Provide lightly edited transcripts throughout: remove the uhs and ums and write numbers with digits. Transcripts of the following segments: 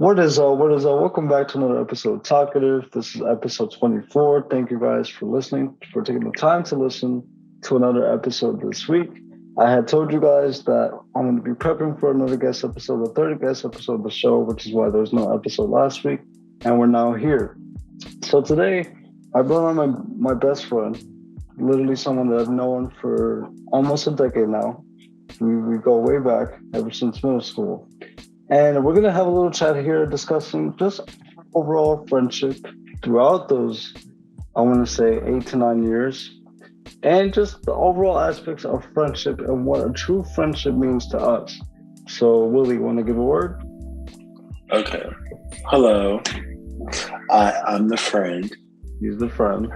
Welcome back to another episode of Talkative. This is episode 24. Thank you guys for listening, for taking the time to listen to another episode this week. I had told you guys that I'm going to be prepping for another guest episode, the third guest episode of the show, which is why there was no episode last week, and we're now here. So today, I brought on my best friend, literally someone that I've known for almost a decade now. We go way back, ever since middle school. And we're going to have a little chat here discussing just overall friendship throughout those, I want to say, 8 to 9 years, and just the overall aspects of friendship and what a true friendship means to us. So, Willie, you want to give a word? Okay. Hello. I'm the friend. He's the friend.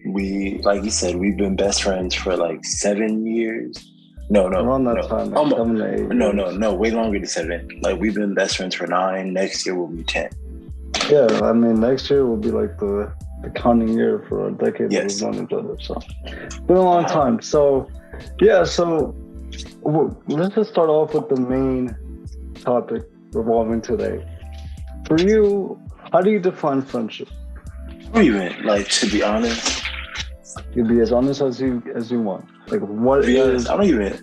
We, like you said, we've been best friends for like 7 years. No, Around that no. time, like 7 to 8 No, way longer than 7. Like we've been best friends for 9. Next year will be 10. Yeah, I mean, next year will be like the counting year for a decade that we've Yes. known each other. So, it's been a long time. So, yeah, let's just start off with the main topic revolving today. For you, how do you define friendship? What do you mean? Like, to be honest, You be as honest as you want. Like, what to be honest, is? I don't even.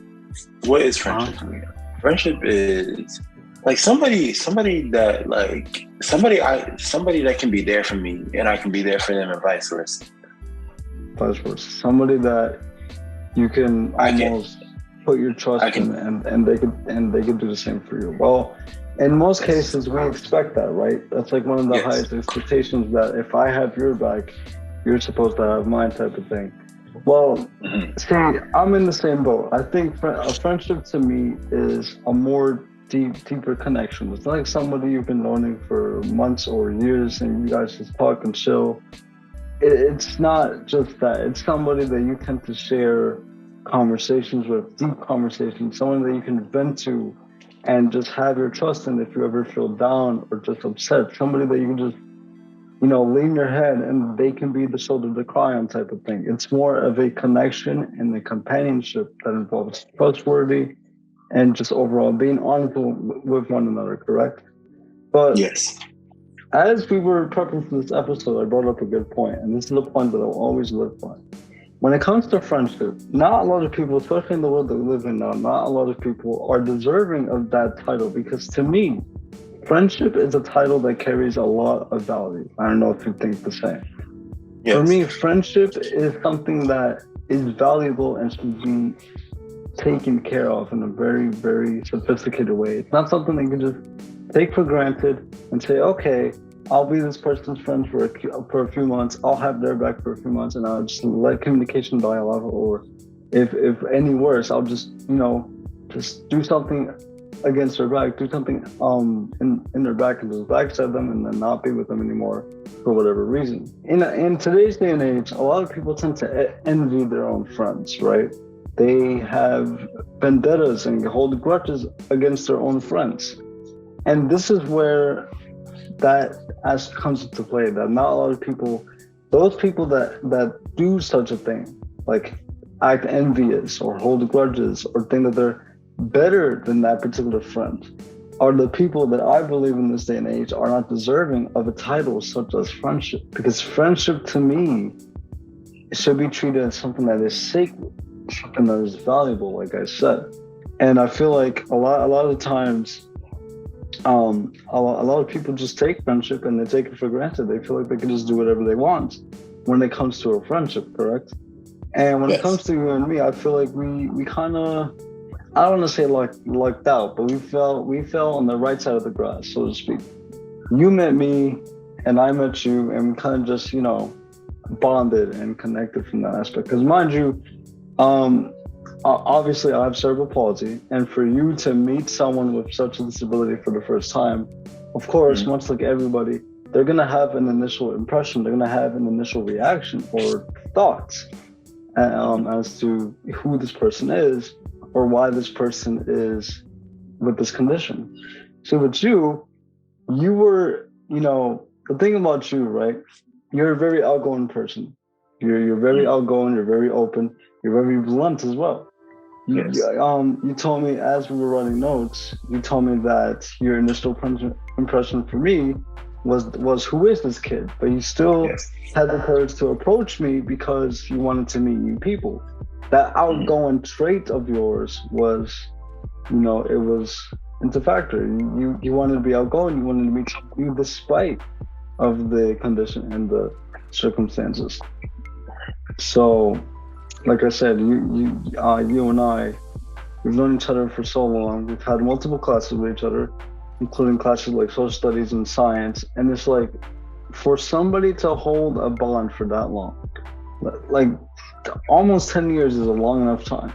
What is friendship to me? Friendship is like somebody that like somebody that can be there for me and I can be there for them and vice versa. Vice versa. Somebody that you can I can almost put your trust I can in, and they could do the same for you. Well, in most cases, we expect that, right? That's like one of the yes. highest expectations, that if I have your back, you're supposed to have mine, type of thing. Well, Mhm. see, I'm in the same boat. I think a friendship to me is a more deeper connection. It's not like somebody you've been knowing for months or years and you guys just talk and chill. It's not just that. It's somebody that you tend to share conversations with, deep conversations, someone that you can vent to and just have your trust in if you ever feel down or just upset. Somebody that you can just, lean your head and they can be the shoulder to cry on, type of thing. It's more of a connection and a companionship that involves trustworthy and just overall being honest with one another, correct? But Yes. as we were prepping for this episode, I brought up a good point, and this is a point that I'll always live by. When it comes to friendship, not a lot of people, especially in the world that we live in now, not a lot of people are deserving of that title, because to me, friendship is a title that carries a lot of value. I don't know if you think the same. For Yes. me, friendship is something that is valuable and should be taken care of in a very, very sophisticated way. It's not something that you can just take for granted and say, okay, I'll be this person's friend for a few months. I'll have their back for a few months, and I'll just let communication die off. Or if any worse, I'll just just do something against their back, do something in their back, and just backstab them, and then not be with them anymore for whatever reason. In today's day and age, a lot of people tend to envy their own friends, right? They have vendettas and hold grudges against their own friends. And this is where that as comes into play, that not a lot of people, those people that do such a thing, like act envious or hold grudges or think that they're better than that particular friend, are the people that I believe in this day and age are not deserving of a title such as friendship. Because friendship to me should be treated as something that is sacred, something that is valuable, like I said. And I feel like a lot of times, a lot of people just take friendship and they take it for granted. They feel like they can just do whatever they want when it comes to a friendship, correct? And when it comes Yes. to you and me, I feel like we kind of, I don't want to say lucked out, but we fell on the right side of the grass, so to speak. You met me, and I met you, and we kind of just bonded and connected from that aspect. Because mind you, um, obviously I have cerebral palsy, and for you to meet someone with such a disability for the first time, of course, Mhm. much like everybody, they're gonna have an initial impression, they're gonna have an initial reaction or thoughts as to who this person is or why this person is with this condition. So with you, you were, the thing about you, right? You're a very outgoing person. You're very outgoing. You're very open. You're very blunt as well. Yes. You told me as we were running notes, you told me that your initial impression for me was who is this kid? But you still Yes. had the courage to approach me because you wanted to meet new people. That outgoing trait of yours was, it was into factor. You wanted to be outgoing. You wanted to meet somebody new despite of the condition and the circumstances. So, like I said, you and I, we've known each other for so long. We've had multiple classes with each other, including classes like social studies and science. And it's like, for somebody to hold a bond for that long, like almost 10 years is a long enough time,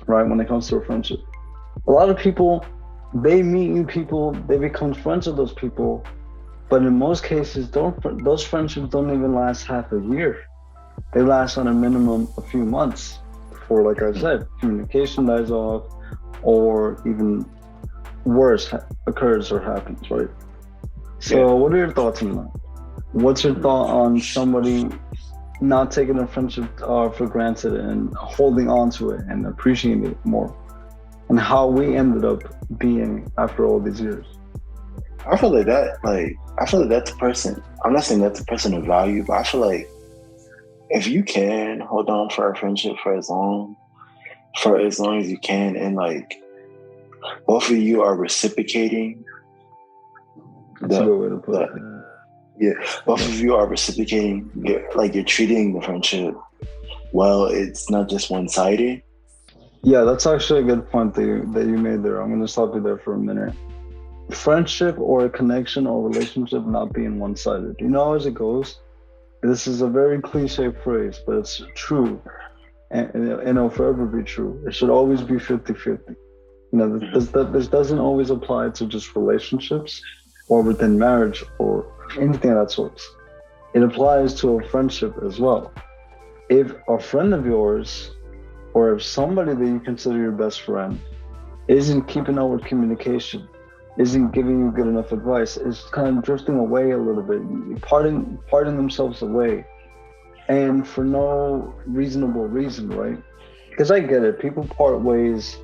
right? When it comes to a friendship, a lot of people, they meet new people, they become friends with those people, but in most cases, those friendships don't even last half a year. They last on a minimum a few months before, like I said, communication dies off, or even worse occurs or happens, right? So, what are your thoughts on that? What's your thought on somebody not taking a friendship for granted and holding on to it and appreciating it more, and how we ended up being after all these years? I feel like that's a person. I'm not saying that's a person of value, but I feel like if you can hold on for a friendship for as long as you can, and like both of you are reciprocating, that's a good way to put it. Yeah, both of you are reciprocating. You're treating the friendship well. It's not just one-sided. Yeah, that's actually a good point that you made there. I'm going to stop you there for a minute. Friendship or a connection or relationship not being one-sided. You know, as it goes, this is a very cliche phrase, but it's true, and it'll forever be true. It should always be 50-50. This doesn't always apply to just relationships or within marriage or anything of that sort. It applies to a friendship as well. If a friend of yours, or if somebody that you consider your best friend, isn't keeping up with communication, isn't giving you good enough advice, is kind of drifting away a little bit, parting themselves away, and for no reasonable reason, right? Because I get it, people part ways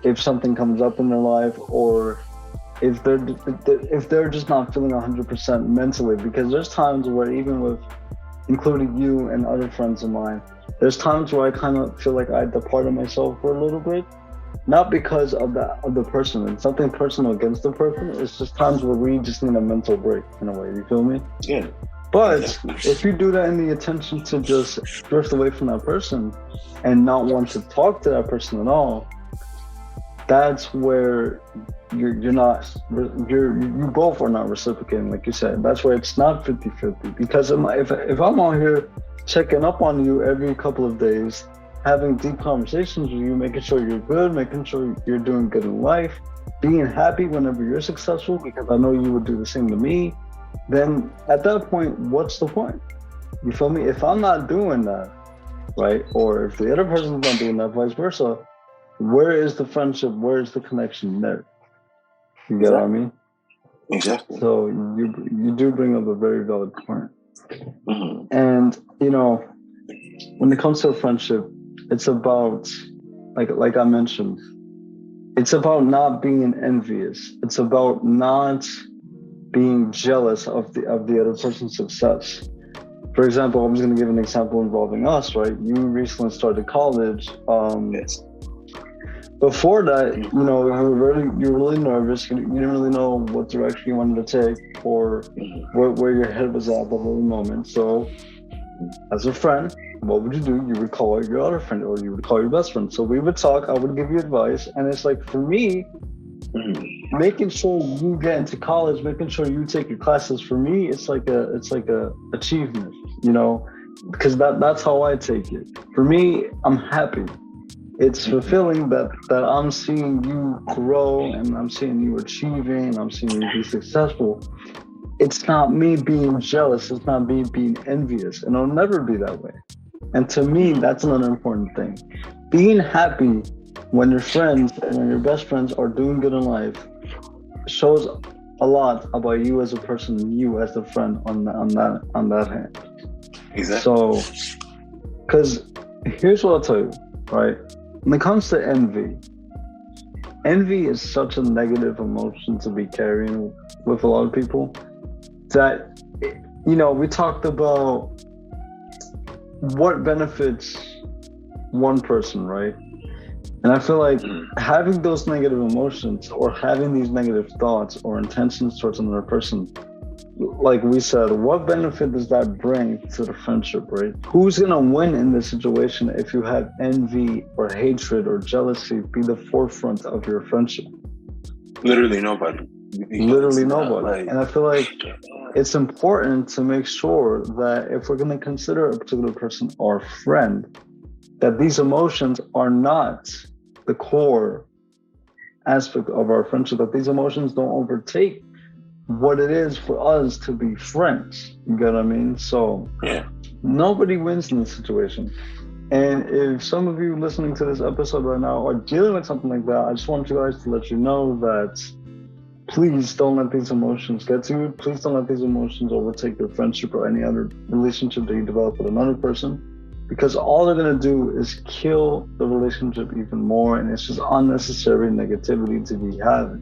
if something comes up in their life, or if they're just not feeling 100% mentally. Because there's times where, even with including you and other friends of mine, there's times where I kind of feel like I departed myself for a little bit. Not because of the person, it's nothing personal against the person. It's just times where we just need a mental break, in a way. You feel me? Yeah. But if you do that in the intention to just drift away from that person and not want to talk to that person at all, that's where you both are not reciprocating, like you said. That's where it's not 50-50. Because if I'm out here checking up on you every couple of days, having deep conversations with you, making sure you're good, making sure you're doing good in life, being happy whenever you're successful, because I know you would do the same to me, then at that point, what's the point? You feel me? If I'm not doing that, right, or if the other person's not doing that, vice versa, where is the friendship? Where is the connection there? You get what I mean? Exactly. So you do bring up a very valid point. Mm-hmm. And, when it comes to a friendship, it's about, like I mentioned, it's about not being envious. It's about not being jealous of the other person's success. For example, I'm just going to give an example involving us, right? You recently started college. Yes. Before that, you were really nervous. You didn't really know what direction you wanted to take, or where your head was at the whole moment. So, as a friend, what would you do? You would call your other friend, or you would call your best friend. So we would talk. I would give you advice, and it's like, for me, making sure you get into college, making sure you take your classes. For me, it's like a achievement, because that's how I take it. For me, I'm happy. It's fulfilling that I'm seeing you grow, and I'm seeing you achieving, and I'm seeing you be successful. It's not me being jealous. It's not me being envious, and it'll never be that way. And to me, that's another important thing. Being happy when your friends and when your best friends are doing good in life shows a lot about you as a person, you as a friend on that hand. Exactly. So, because here's what I'll tell you, right? when it comes to envy is such a negative emotion to be carrying with a lot of people that, we talked about what benefits one person, right? And I feel like having those negative emotions or having these negative thoughts or intentions towards another person, like we said, what benefit does that bring to the friendship, right? Who's gonna win in this situation if you have envy or hatred or jealousy be the forefront of your friendship? Literally nobody. Literally nobody. And I feel like it's important to make sure that if we're gonna consider a particular person our friend, that these emotions are not the core aspect of our friendship, that these emotions don't overtake what it is for us to be friends. You get what I mean? So nobody wins in this situation. And if some of you listening to this episode right now are dealing with something like that, I just want you guys to let you know that please don't let these emotions get to you. Please don't let these emotions overtake your friendship or any other relationship that you develop with another person, because all they're going to do is kill the relationship even more, and it's just unnecessary negativity to be having.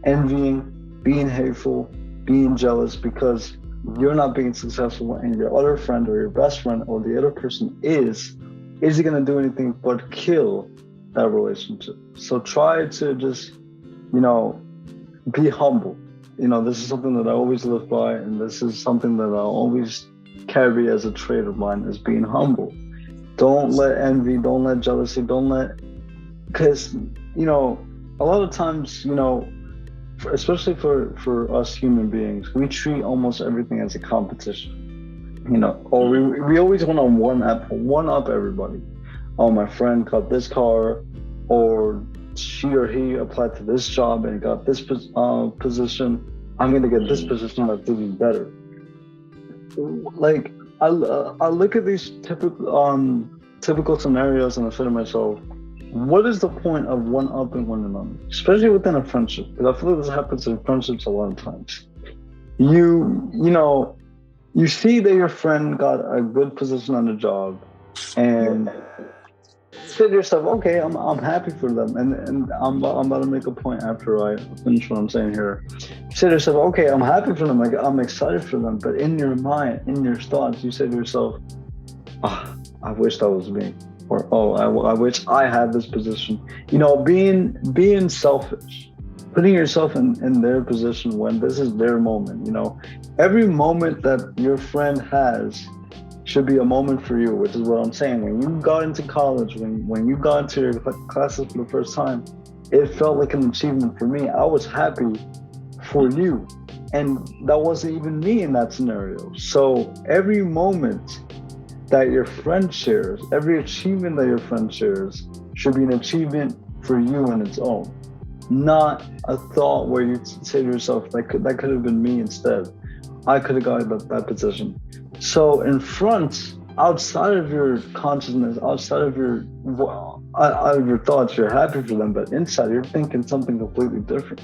Envying, being hateful, being jealous because you're not being successful and your other friend or your best friend or the other person is he going to do anything but kill that relationship? So try to just, be humble. This is something that I always live by, and this is something that I'll always carry as a trait of mine, is being humble. Don't let envy, don't let jealousy, because, a lot of times, especially for us human beings, we treat almost everything as a competition, or we always want to one up everybody. Oh, my friend got this car, or she or he applied to this job and got this position. I'm going to get this position that's even better. Like, I look at these typical scenarios and I say to myself, what is the point of one-upping one another, especially within a friendship? Because I feel like this happens in friendships a lot of times. You see that your friend got a good position on the job, and say to yourself, okay, I'm happy for them, and I'm about to make a point after I finish what I'm saying here. You say to yourself, okay, I'm happy for them, like I'm excited for them, but in your mind, in your thoughts, you say to yourself, I wish that was me. Or, I wish I had this position. Being selfish, putting yourself in their position when this is their moment. Every moment that your friend has should be a moment for you, which is what I'm saying. When you got into college, when you got into your classes for the first time, it felt like an achievement for me. I was happy for you. And that wasn't even me in that scenario. So every moment that your friend shares, every achievement that your friend shares should be an achievement for you on its own, not a thought where you say to yourself, that could have been me instead. I could have gotten that position. So in front, outside of your consciousness, outside of your thoughts, you're happy for them, but inside you're thinking something completely different.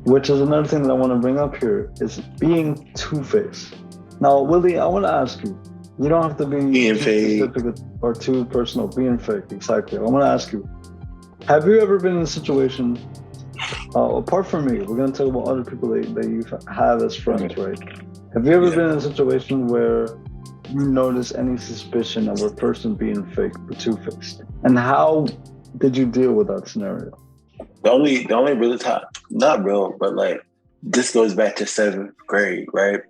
Which is another thing that I want to bring up here, is being two-faced. Now, Willie, I want to ask you, you don't have to be being too specific or too personal. Being fake, exactly. I want to ask you, have you ever been in a situation, apart from me, we're going to talk about other people that you have as friends, right? Have you ever been in a situation where you notice any suspicion of a person being fake or two-faced? And how did you deal with that scenario? The only real time, not real, but like, this goes back to 7th grade, right?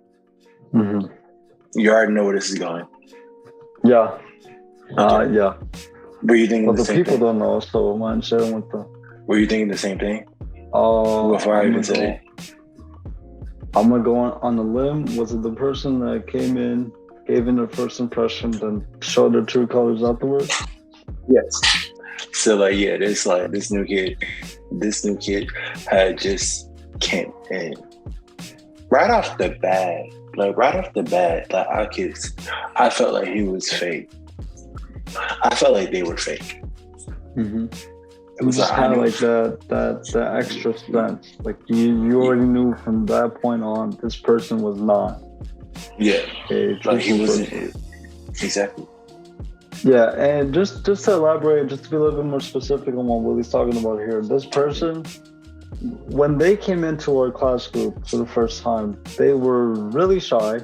Mm-hmm. You already know where this is going. Yeah. Okay. Yeah. Were you thinking the people don't know, so mind sharing with them. Were you thinking the same thing? Before I even said it. I'm gonna go on the limb. Was it the person that came in, gave in their first impression, then showed their true colors afterwards? Yes. So this new kid had just came in. Right off the bat, I felt like he was fake. I felt like they were fake. Mm-hmm. It was just kind of like that extra sense. Like you already knew from that point on, this person was not. Yeah. Like he wasn't. Exactly. Yeah, and just to elaborate, just to be a little bit more specific on what Willie's talking about here, this person, when they came into our class group for the first time, they were really shy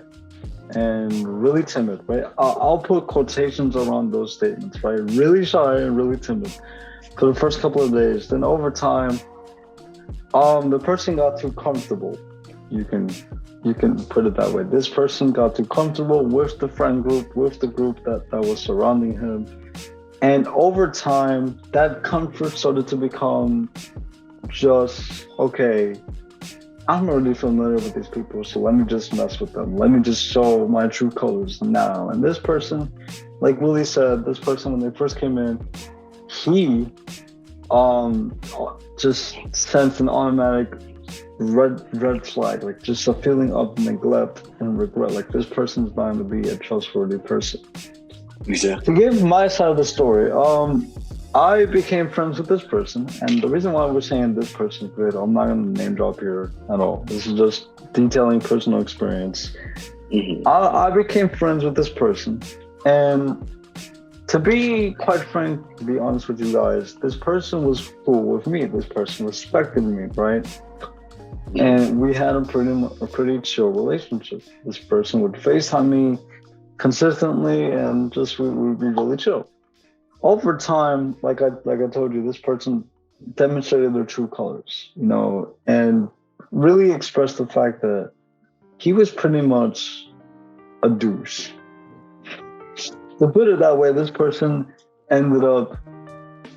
and really timid, right? I'll put quotations around those statements, right? Really shy and really timid for the first couple of days. Then over time, the person got too comfortable. You can you can put it that way. This person got too comfortable with the friend group, with the group that was surrounding him. And over time, that comfort started to become just, okay, I'm already familiar with these people, so let me just mess with them. Let me just show my true colors now. And this person, like Willie said, this person, when they first came in, he just sensed an automatic red flag, like just a feeling of neglect and regret. Like this person's bound to be a trustworthy person. Exactly. To give my side of the story, I became friends with this person, and the reason why we're saying this person is good, I'm not going to name drop here at all. This is just detailing personal experience. Mm-hmm. I became friends with this person, and to be quite frank, to be honest with you guys, this person was cool with me. This person respected me, right? And we had a pretty chill relationship. This person would FaceTime me consistently, and just we'd be really chill. Over time, like I told you, this person demonstrated their true colors, and really expressed the fact that he was pretty much a douche. To put it that way, this person ended up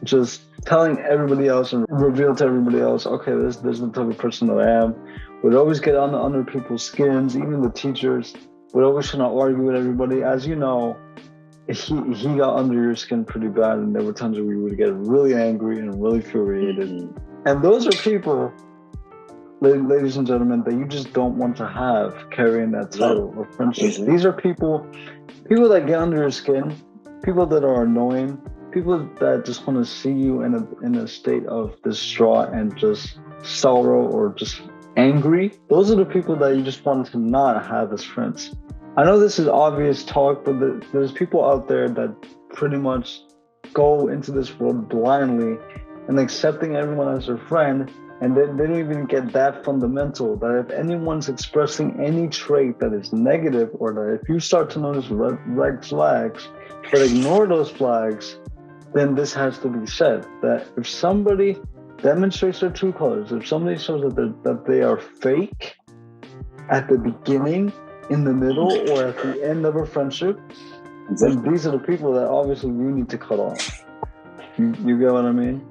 just telling everybody else and revealed to everybody else, okay, this is the type of person that I am. Would always get under people's skins, even the teachers. Would always try to argue with everybody. As you know, he got under your skin pretty bad, and there were times where we would get really angry and really infuriated. Mm-hmm. And those are people, ladies and gentlemen, that you just don't want to have carrying that title of friendship. Mm-hmm. These are people that get under your skin, people that are annoying, people that just want to see you in a state of distraught and just sorrow or just angry. Those are the people that you just want to not have as friends. I know this is obvious talk, but there's people out there that pretty much go into this world blindly and accepting everyone as their friend, and they don't even get that fundamental that if anyone's expressing any trait that is negative, or that if you start to notice red flags, but ignore those flags, then this has to be said, that if somebody demonstrates their true colors, if somebody shows that they are fake at the beginning, in the middle, or at the end of a friendship, then these are the people that obviously you need to cut off. You get what I mean?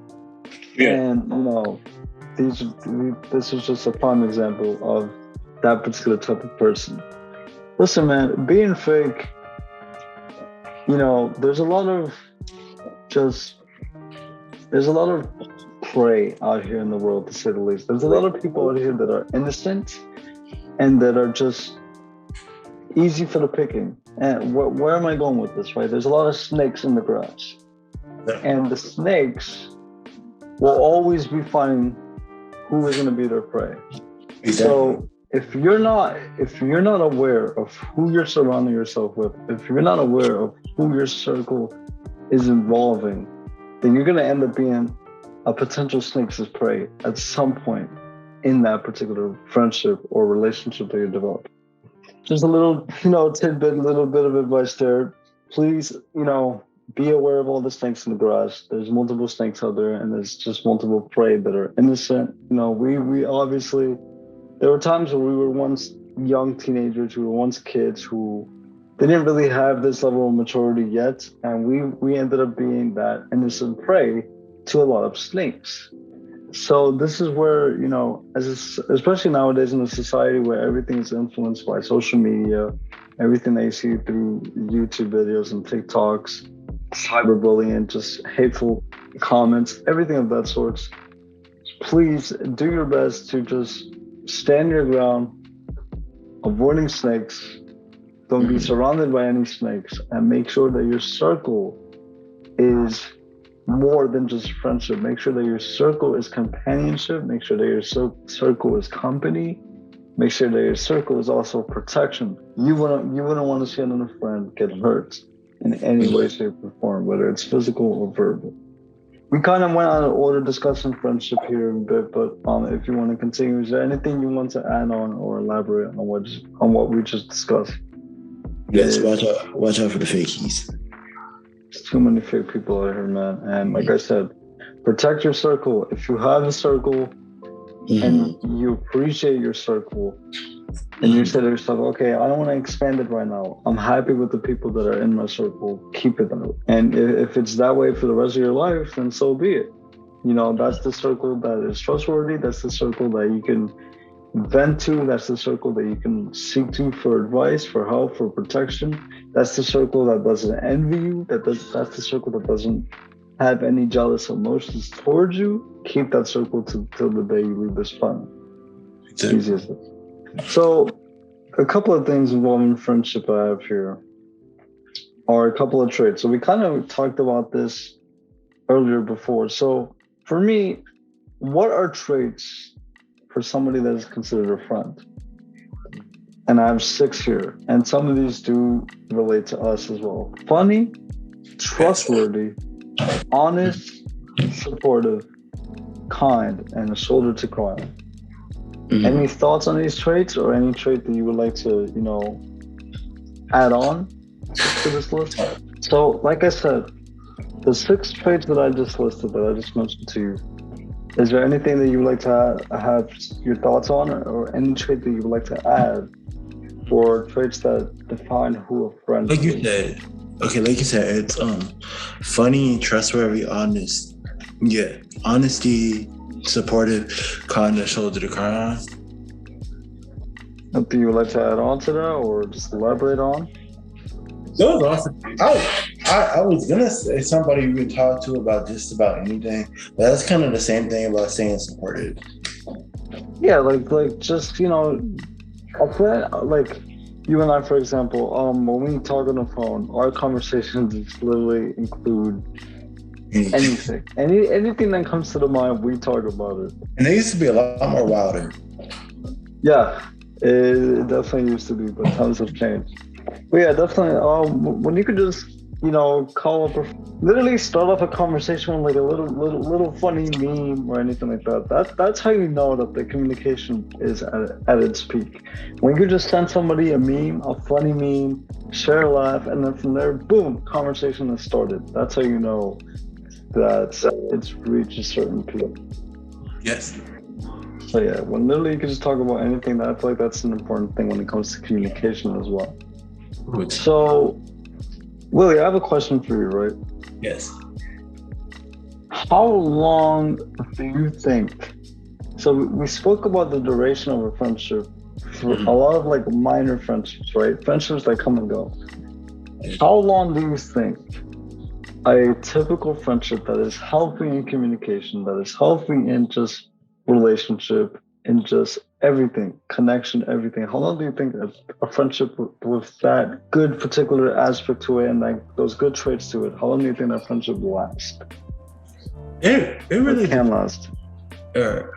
Yeah. And this is just a prime example of that particular type of person. Listen, man, being fake, there's a lot of prey out here in the world, to say the least. There's a lot of people out here that are innocent and that are just easy for the picking. And where am I going with this, right? There's a lot of snakes in the grass. And the snakes will always be finding who is going to be their prey. Exactly. So if you're not aware of who you're surrounding yourself with, if you're not aware of who your circle is involving, then you're going to end up being a potential snake's prey at some point in that particular friendship or relationship that you develop. Just a little, tidbit, a little bit of advice there. Please, be aware of all the snakes in the grass. There's multiple snakes out there, and there's just multiple prey that are innocent. We obviously, there were times when we were once young teenagers, we were once kids who didn't really have this level of maturity yet, and we ended up being that innocent prey to a lot of snakes. So this is where, especially nowadays in a society where everything is influenced by social media, everything they see through YouTube videos and TikToks, cyberbullying, just hateful comments, everything of that sort. Please do your best to just stand your ground, avoiding snakes. Don't be surrounded by any snakes, and make sure that your circle is more than just friendship. Make sure that your circle is companionship. Make sure that your circle is company. Make sure that your circle is also protection. You wouldn't want to see another friend get hurt in any way, shape, or form, whether it's physical or verbal. We kind of went on an order discussing friendship here a bit, but if you want to continue, is there anything you want to add on or elaborate on what we just discussed? Yes, watch out for the fakies. There's too many fake people out here, man. And like I said, protect your circle. If you have a circle and you appreciate your circle, and you say to yourself, okay, I don't want to expand it right now. I'm happy with the people that are in my circle. Keep it that way. And if it's that way for the rest of your life, then so be it. You know, that's the circle that is trustworthy. That's the circle that you can vent to. That's the circle that you can seek to for advice, for help, for protection. That's the circle that doesn't envy you. That's the circle that doesn't have any jealous emotions towards you. Keep that circle till the day you leave this planet. It's easy as this. So, a couple of things involving friendship I have here are a couple of traits. So we kind of talked about this earlier before. So for me, what are traits for somebody that is considered a friend? And I have 6 here, and some of these do relate to us as well. Funny, trustworthy, honest, supportive, kind, and a shoulder to cry on. Any thoughts on these traits, or any trait that you would like to, add on to this list? So, like I said, the 6 traits that I just listed, that I just mentioned to you, is there anything that you would like to have your thoughts on, or any trait that you would like to add for traits that define who a friend is? Like you said, it's funny, trustworthy, honest. Yeah, honesty, supportive, kind of shoulder to cry on. Anything you would like to add on to that, or just elaborate on? That was awesome. I was gonna say somebody you can talk to about just about anything, but that's kind of the same thing about saying supportive. Yeah, like just a friend, like you and I, for example, when we talk on the phone, our conversations literally include anything. Anything that comes to the mind, we talk about it. And it used to be a lot more wilder. Yeah, it definitely used to be, but times have changed. But yeah, definitely. When you could just, call up, literally start off a conversation with like a little funny meme or anything like that. That's how you know that the communication is at its peak. When you could just send somebody a meme, a funny meme, share a laugh, and then from there, boom, conversation has started. That's how you know that it's reached a certain peak. Yes. So yeah, when literally you can just talk about anything, I feel like that's an important thing when it comes to communication as well. Good. So, Willie, I have a question for you, right? Yes. How long do you think? So we spoke about the duration of a friendship for a lot of like minor friendships, right? Friendships that come and go. How long do you think a typical friendship that is healthy in communication, that is healthy in just relationship, in just everything, connection, everything, how long do you think a friendship with that good particular aspect to it and like those good traits to it, how long do you think that friendship will last? It really can last.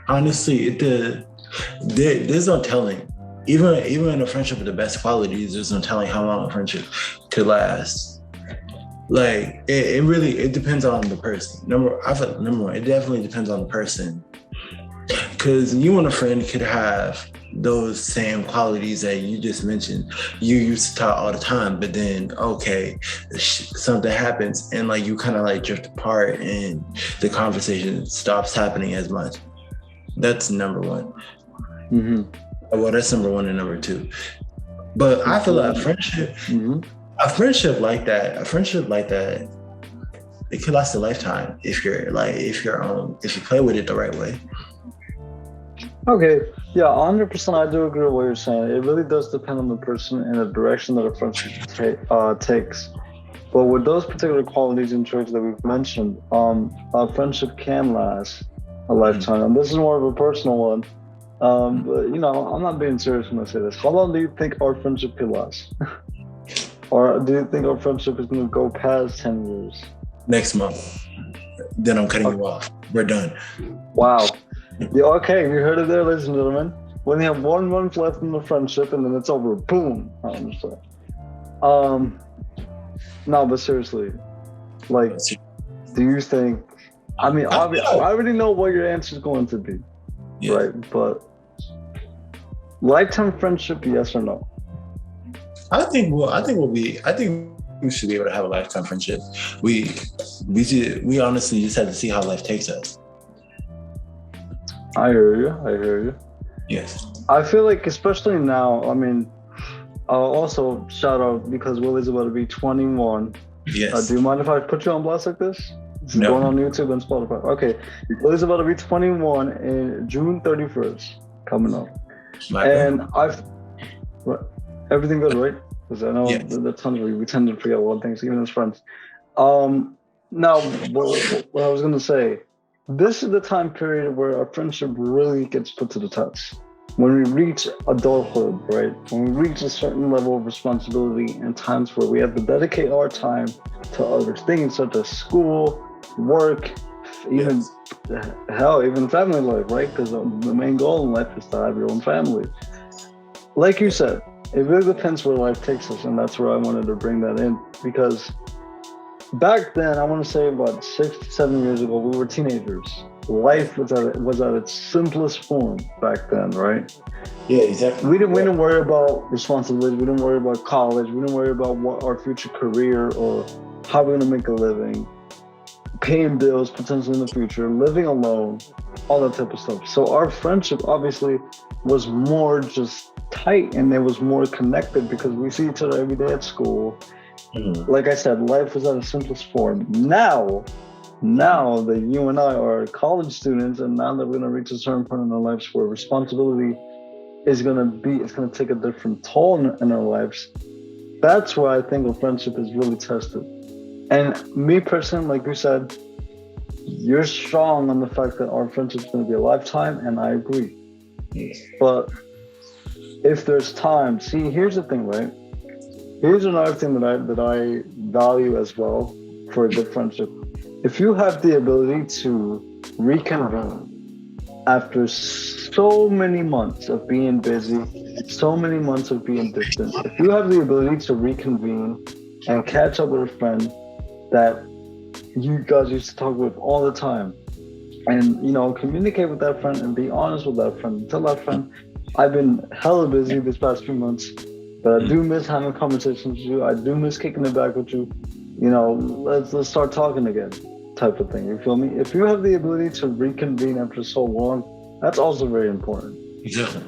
Honestly, there's no telling. Even in a friendship with the best qualities, there's no telling how long a friendship could last. Like it depends on the person. Number one, it definitely depends on the person. Because you and a friend could have those same qualities that you just mentioned. You used to talk all the time, but then something happens and like you kind of like drift apart and the conversation stops happening as much. That's number one. Mm-hmm. Well, that's number one and number two. But I feel like a friendship like that, it could last a lifetime if you play with it the right way. Okay, yeah, 100%. I do agree with what you're saying. It really does depend on the person and the direction that a friendship takes. But with those particular qualities and traits that we've mentioned, a friendship can last a lifetime. And this is more of a personal one. But I'm not being serious when I say this. How long do you think our friendship could last? Or do you think our friendship is going to go past 10 years? Next month. Then I'm cutting you off. We're done. Wow. Yeah, okay, you heard it there, ladies and gentlemen. When you have 1 month left in the friendship and then it's over, boom. No, but seriously, like, do you think? I mean, I already know what your answer is going to be, right? But lifetime friendship, yes or no? I think we should be able to have a lifetime friendship. We honestly just have to see how life takes us. I hear you. Yes. I feel like, especially now, I mean, I'll also shout out because Willie's about to be 21. Yes. Do you mind if I put you on blast like this? This is No. going on YouTube and Spotify. Okay. Willie's about to be 21 in June 31st, coming up. And everything good, right? Because I know that tons of we tend to forget a lot of things, even as friends. Now, what I was going to say, this is the time period where our friendship really gets put to the test. When we reach adulthood, right? When we reach a certain level of responsibility and times where we have to dedicate our time to other things such as school, work, even even family life, right? Because the main goal in life is to have your own family. Like you said, it really depends where life takes us, and that's where I wanted to bring that in, because back then, I want to say about 6 to 7 years ago, we were teenagers. Life was at its simplest form back then, right? Yeah, exactly. We didn't worry about responsibilities. We didn't worry about college. We didn't worry about what our future career or how we're gonna make a living, paying bills potentially in the future, living alone, all that type of stuff. So our friendship obviously was more just tight, and it was more connected because we see each other every day at school. Mm-hmm. Like I said, life was at its simplest form. Now that you and I are college students, and now that we're gonna reach a certain point in our lives where responsibility it's gonna take a different toll in our lives. That's why I think a friendship is really tested. And me personally, like you said, you're strong on the fact that our friendship is gonna be a lifetime, and I agree. But if there's time, see, here's the thing, right? Here's another thing that I value as well for a good friendship. If you have the ability to reconvene after so many months of being busy, so many months of being distant, if you have the ability to reconvene and catch up with a friend that you guys used to talk with all the time, and communicate with that friend and be honest with that friend, tell that friend, I've been hella busy this past few months, but I do miss having conversations with you. I do miss kicking it back with you. Let's start talking again, type of thing. You feel me? If you have the ability to reconvene after so long, that's also very important. Exactly.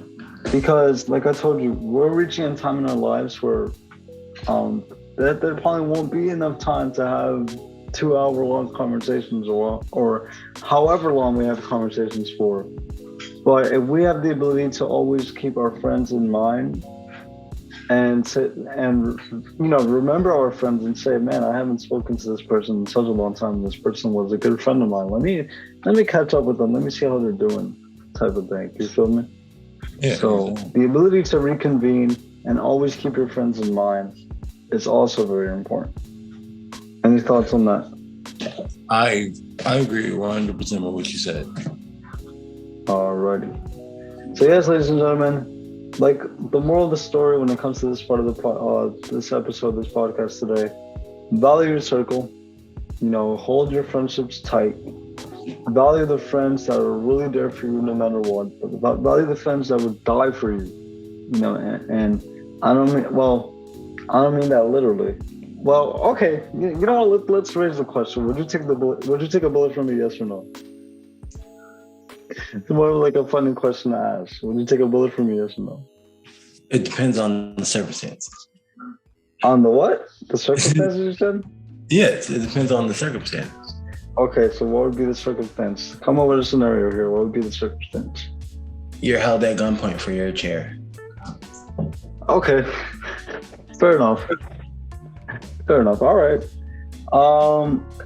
Because, like I told you, we're reaching a time in our lives where there probably won't be enough time to have 2-hour-long conversations or however long we have conversations for. But if we have the ability to always keep our friends in mind, and remember our friends and say, man, I haven't spoken to this person in such a long time. This person was a good friend of mine. Let me catch up with them. Let me see how they're doing, type of thing. You feel me? Yeah. So the ability to reconvene and always keep your friends in mind is also very important. Any thoughts on that? I agree 100% with what you said. Alrighty. So yes, ladies and gentlemen, like the moral of the story when it comes to this part of this episode, this podcast today, value your circle, hold your friendships tight, value the friends that are really there for you no matter what, value the friends that would die for you, and I don't mean that literally. Well, okay, let's raise the question. Would you take a bullet from me, yes or no? It's more like a funny question to ask. Would you take a bullet from me, yes or no? It depends on the circumstances. On the what? The circumstances you said? Yes, it depends on the circumstances. Okay, so what would be the circumstance? Come up with a scenario here. What would be the circumstance? You're held at gunpoint for your chair. Okay. Fair enough. All right.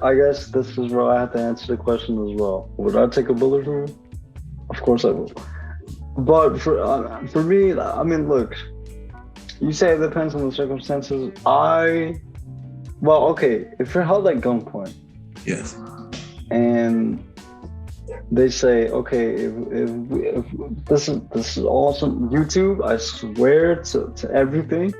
I guess this is where I have to answer the question as well. Would I take a bullet from you? Of course I will. But for me, I mean, look, you say it depends on the circumstances. If you're held at gunpoint, yes, and they say, okay, if this is awesome, YouTube, I swear to everything,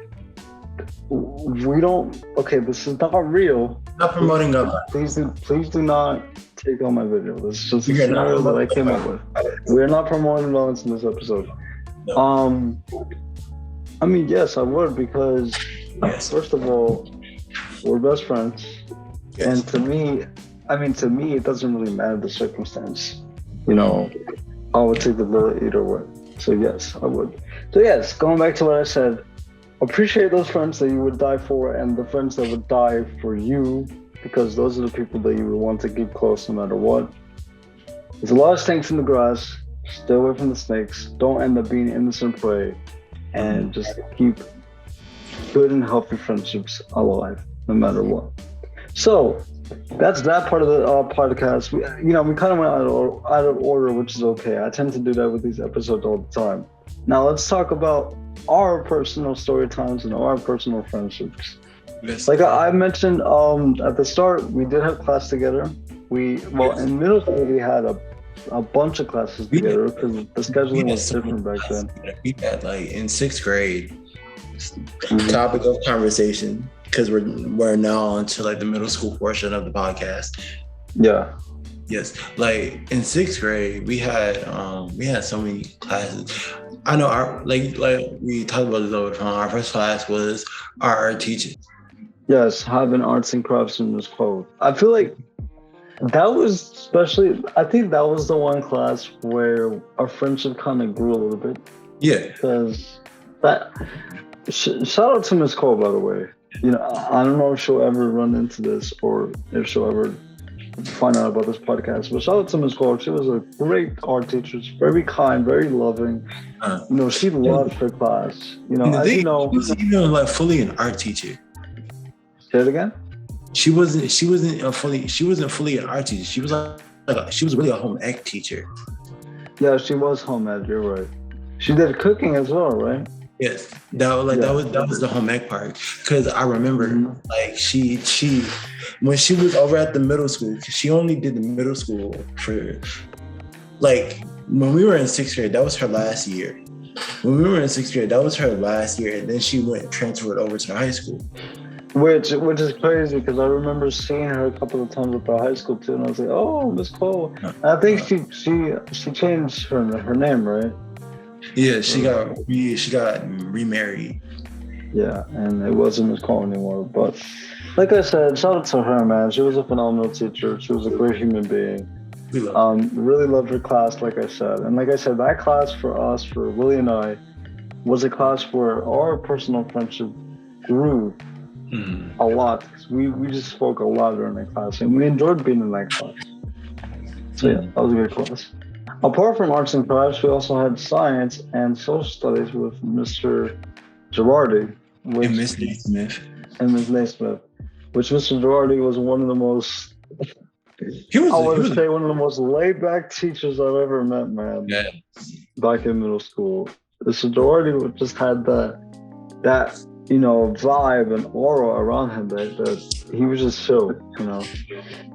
we don't. Okay, this is not real. Not promoting God. Please do not take on my video. This is just a You're not scenario that I promoting came up with. We're not promoting violence in this episode. No. I mean, yes, I would, because Yes. first of all, we're best friends, Yes. and to me, it doesn't really matter the circumstance. You know, I would take the bullet either way. So yes, I would. So yes, going back to what I said, appreciate those friends that you would die for, and the friends that would die for you, because those are the people that you would want to keep close no matter what. There's a lot of snakes in the grass. Stay away from the snakes. Don't end up being innocent prey, and just keep good and healthy friendships alive no matter what. So that's that part of the podcast. We kind of went out of order, which is okay. I tend to do that with these episodes all the time. Now let's talk about our personal story times and our personal friendships. Yes. Like I mentioned at the start, we did have class together. In middle school we had a bunch of classes together because the scheduling was different back then. We had like in 6th grade, topic of conversation, because we're now on to like the middle school portion of the podcast. Yeah. Yes, like in 6th grade, we had so many classes. I know our like we talked about this over the phone. Our first class was our art teacher. Yes, having arts and crafts in this code. I feel like that was I think that was the one class where our friendship kind of grew a little bit. Yeah. Because shout out to Miss Cole, by the way. You know, I don't know if she'll ever run into this or if she'll ever find out about this podcast, but shout out to Miss Cole. She was a great art teacher, very kind, very loving. She loved her class. You know, as you know, she wasn't even like fully an art teacher. Say it again. She wasn't fully an art teacher. She was she was really a home ec teacher. Yeah, she was home ed. You're right. She did cooking as well, right? Yes, that was the home ec part. Because I remember, like she when she was over at the middle school, because she only did the middle school for like when we were in 6th grade. That was her last year. When we were in 6th grade, that was her last year, and then she transferred over to high school. Which is crazy because I remember seeing her a couple of times at the high school too, and I was like, "Oh, Miss Cole." And I think she changed her name, right? Yeah, she got remarried. Yeah, and it wasn't Miss Cole anymore. But like I said, shout out to her, man. She was a phenomenal teacher. She was a great human being. Really loved her class, like I said. And like I said, that class for us, for Willie and I, was a class where our personal friendship grew a lot. Because we just spoke a lot during that class, and we enjoyed being in that class. So yeah, that was a great class. Apart from arts and crafts, we also had science and social studies with Mr. Girardi. And Miss Naismith. And Ms. Naismith, which Mr. Girardi was one of the most, one of the most laid-back teachers I've ever met, man. Yeah. Back in middle school. Mr. Girardi just had that vibe and aura around him that he was just chill,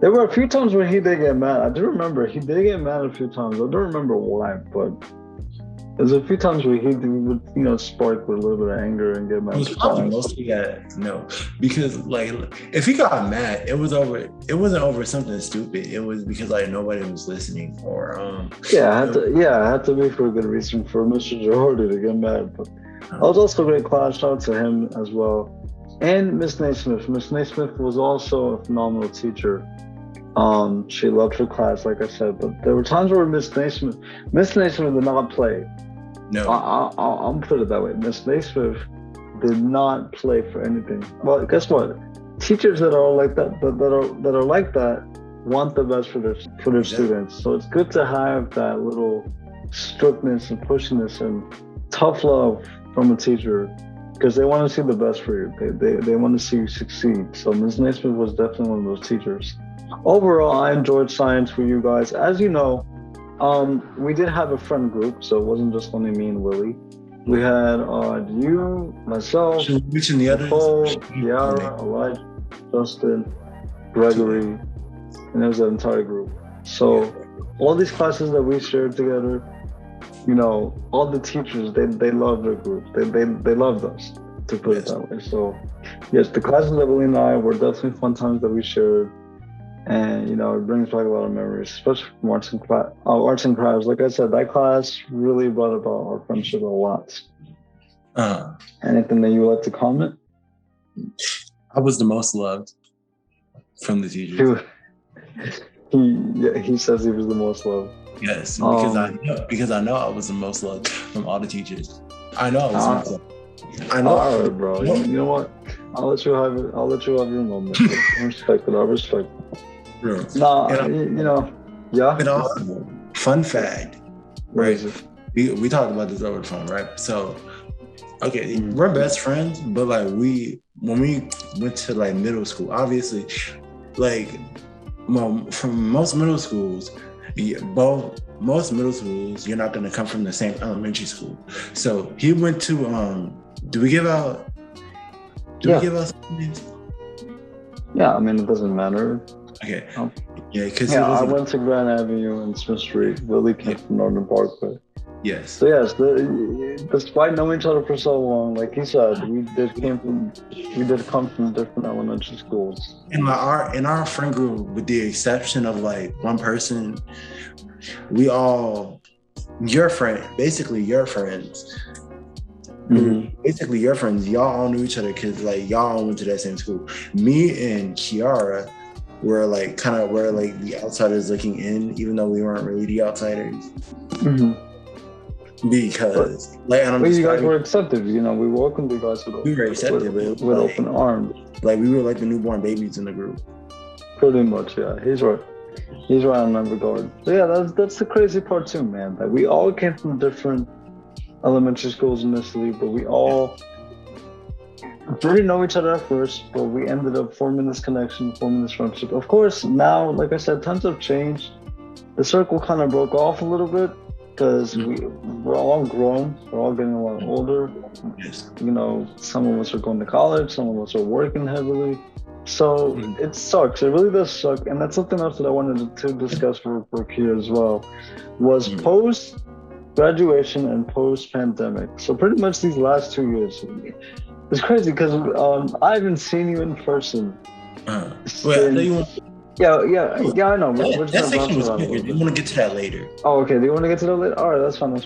There were a few times when he did get mad. I do remember he did get mad a few times. I don't remember why, but there's a few times where he would, spark with a little bit of anger and get mad. It was probably mostly because like if he got mad, it wasn't over something stupid. It was because like nobody was listening or it had to be for a good reason for Mr. Girardi to get mad. But I was also a great class. Shout out to him as well. And Miss Naismith. Miss Naismith was also a phenomenal teacher. She loved her class, like I said, but there were times where Miss Naismith did not play. No. I'll put it that way. Miss Naismith did not play for anything. Well, guess what? Teachers that are like that want the best for their students. So it's good to have that little strictness and pushiness and tough love from a teacher, because they want to see the best for you. They want to see you succeed. So Ms. Naismith was definitely one of those teachers. Overall, I enjoyed science with you guys. As you know, we did have a friend group, so it wasn't just only me and Willie. We had you, myself, Nicole, Kiara, Elijah, Justin, Gregory, and it was an entire group. So all these classes that we shared together, all the teachers, they loved their group. They loved us. to put it that way. So, yes, the classes that Willie and I were definitely fun times that we shared. And, it brings back a lot of memories, especially from arts and crafts. Like I said, that class really brought about our friendship a lot. Anything that you would like to comment? I was the most loved from the teachers. He says he was the most loved. Yes, because I know I was the most loved from all the teachers. I know I was the most loved. I know. All right, bro. You know what? I'll let you have it. I'll let you have your moment. I respect it. I respect it. Sure. Yeah. And also, fun fact, right? We talked about this over the phone, right? So, okay, we're best friends, but like when we went to like middle school, obviously, like from most middle schools, most middle schools, you're not gonna come from the same elementary school. So he went to do we give out names? Yeah, I mean it doesn't matter. Okay. Because I went to Grand Avenue and Smith Street. Willie came from Northern Parkway. Yes. So yes, despite knowing each other for so long, like he said, we did come from different elementary schools. In our friend group, with the exception of like one person, we all your friends. Basically your friends, y'all all knew each other because like y'all all went to that same school. Me and Kiara were like the outsiders looking in, even though we weren't really the outsiders. Because you guys were accepted, we welcomed you guys with open arms. Like we were like the newborn babies in the group. Pretty much, yeah. He's right in that regard. So yeah, that's the crazy part too, man. That we all came from different elementary schools initially, but we all didn't know each other at first, but we ended up forming this connection, forming this friendship. Of course, now, like I said, times have changed. The circle kind of broke off a little bit because we're all grown. We're all getting a lot older. Yes. Some of us are going to college. Some of us are working heavily. So it sucks. It really does suck. And that's something else that I wanted to discuss for here as well, was post-graduation and post-pandemic. So pretty much these last 2 years. It's crazy because I haven't seen you in person. I know. I know. That section was bigger. You want to get to that later. Oh, okay. Do you want to get to that later? All right, that's fine.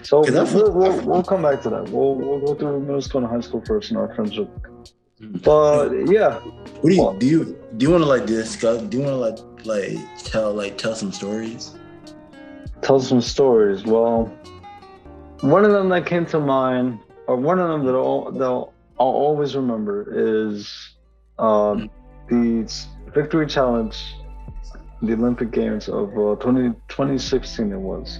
So we'll come back to that. We'll go through middle school and high school first in our friendship. But yeah. Do you want to like discuss? Do you want to like tell some stories? Tell some stories. Well, one of them that came to mind, or one of them that I'll always remember is the Victory Challenge, the Olympic Games of 2016 it was.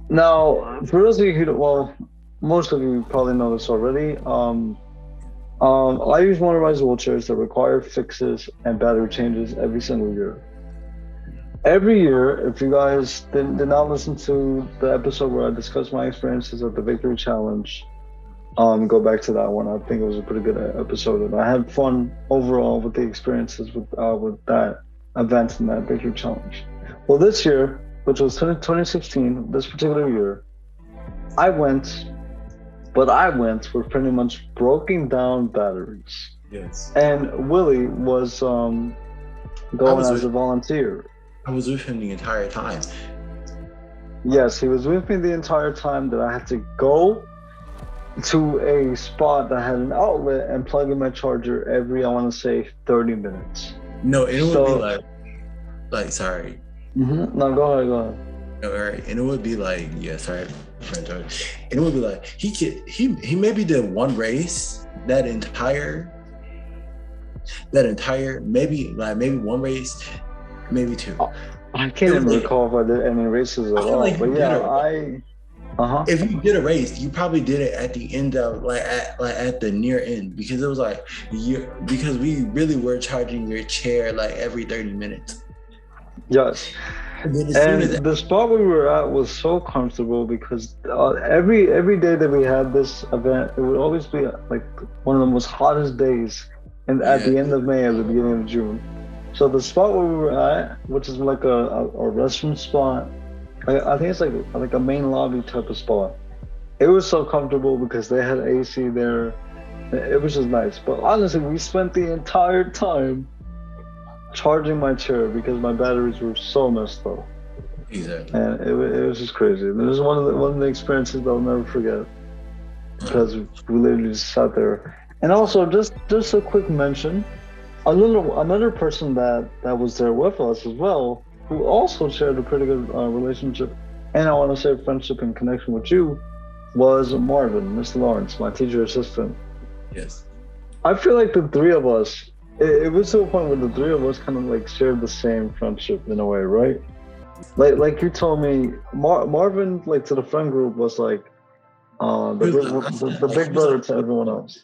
Now, for those of you most of you probably know this already, I use motorized wheelchairs that require fixes and battery changes every single year. Every year, if you guys did not listen to the episode where I discussed my experiences at the Victory Challenge, go back to that one. I think it was a pretty good episode, and I had fun overall with the experiences with that event and that Victory Challenge. Well, this year, which was 2016, this particular year, I went with pretty much broken down batteries. Yes. And Willie was going as a volunteer. I was with him the entire time. Yes, he was with me the entire time that I had to go to a spot that had an outlet and plug in my charger every, I want to say, 30 minutes. No, it would be like sorry. No, go ahead. No, all right. And it would be like, sorry. And it would be like, he maybe did one race that entire maybe one race, maybe two. I can't even recall if I did any races at all. But yeah, if you did a race, you probably did it at the end of at the near end, because it was because we really were charging your chair like every 30 minutes. Yes. And the spot we were at was so comfortable because every day that we had this event, it would always be like one of the most hottest days at the end of May or the beginning of June. So the spot where we were at, which is like a restroom spot, I think it's like a main lobby type of spot. it was so comfortable because they had AC there. It was just nice. But honestly, we spent the entire time charging my chair because my batteries were so messed up. Exactly. And it was just crazy. It was one of the experiences that I'll never forget because we literally just sat there. And also, just a quick mention, another person that was there with us as well, who also shared a pretty good relationship, and I want to say friendship and connection with you, was Marvin, Mr. Lawrence, my teacher assistant. Yes. I feel like the three of us, it was to a point where the three of us kind of like shared the same friendship in a way, right? Like you told me, Marvin, like to the friend group, was like the big brother to everyone else.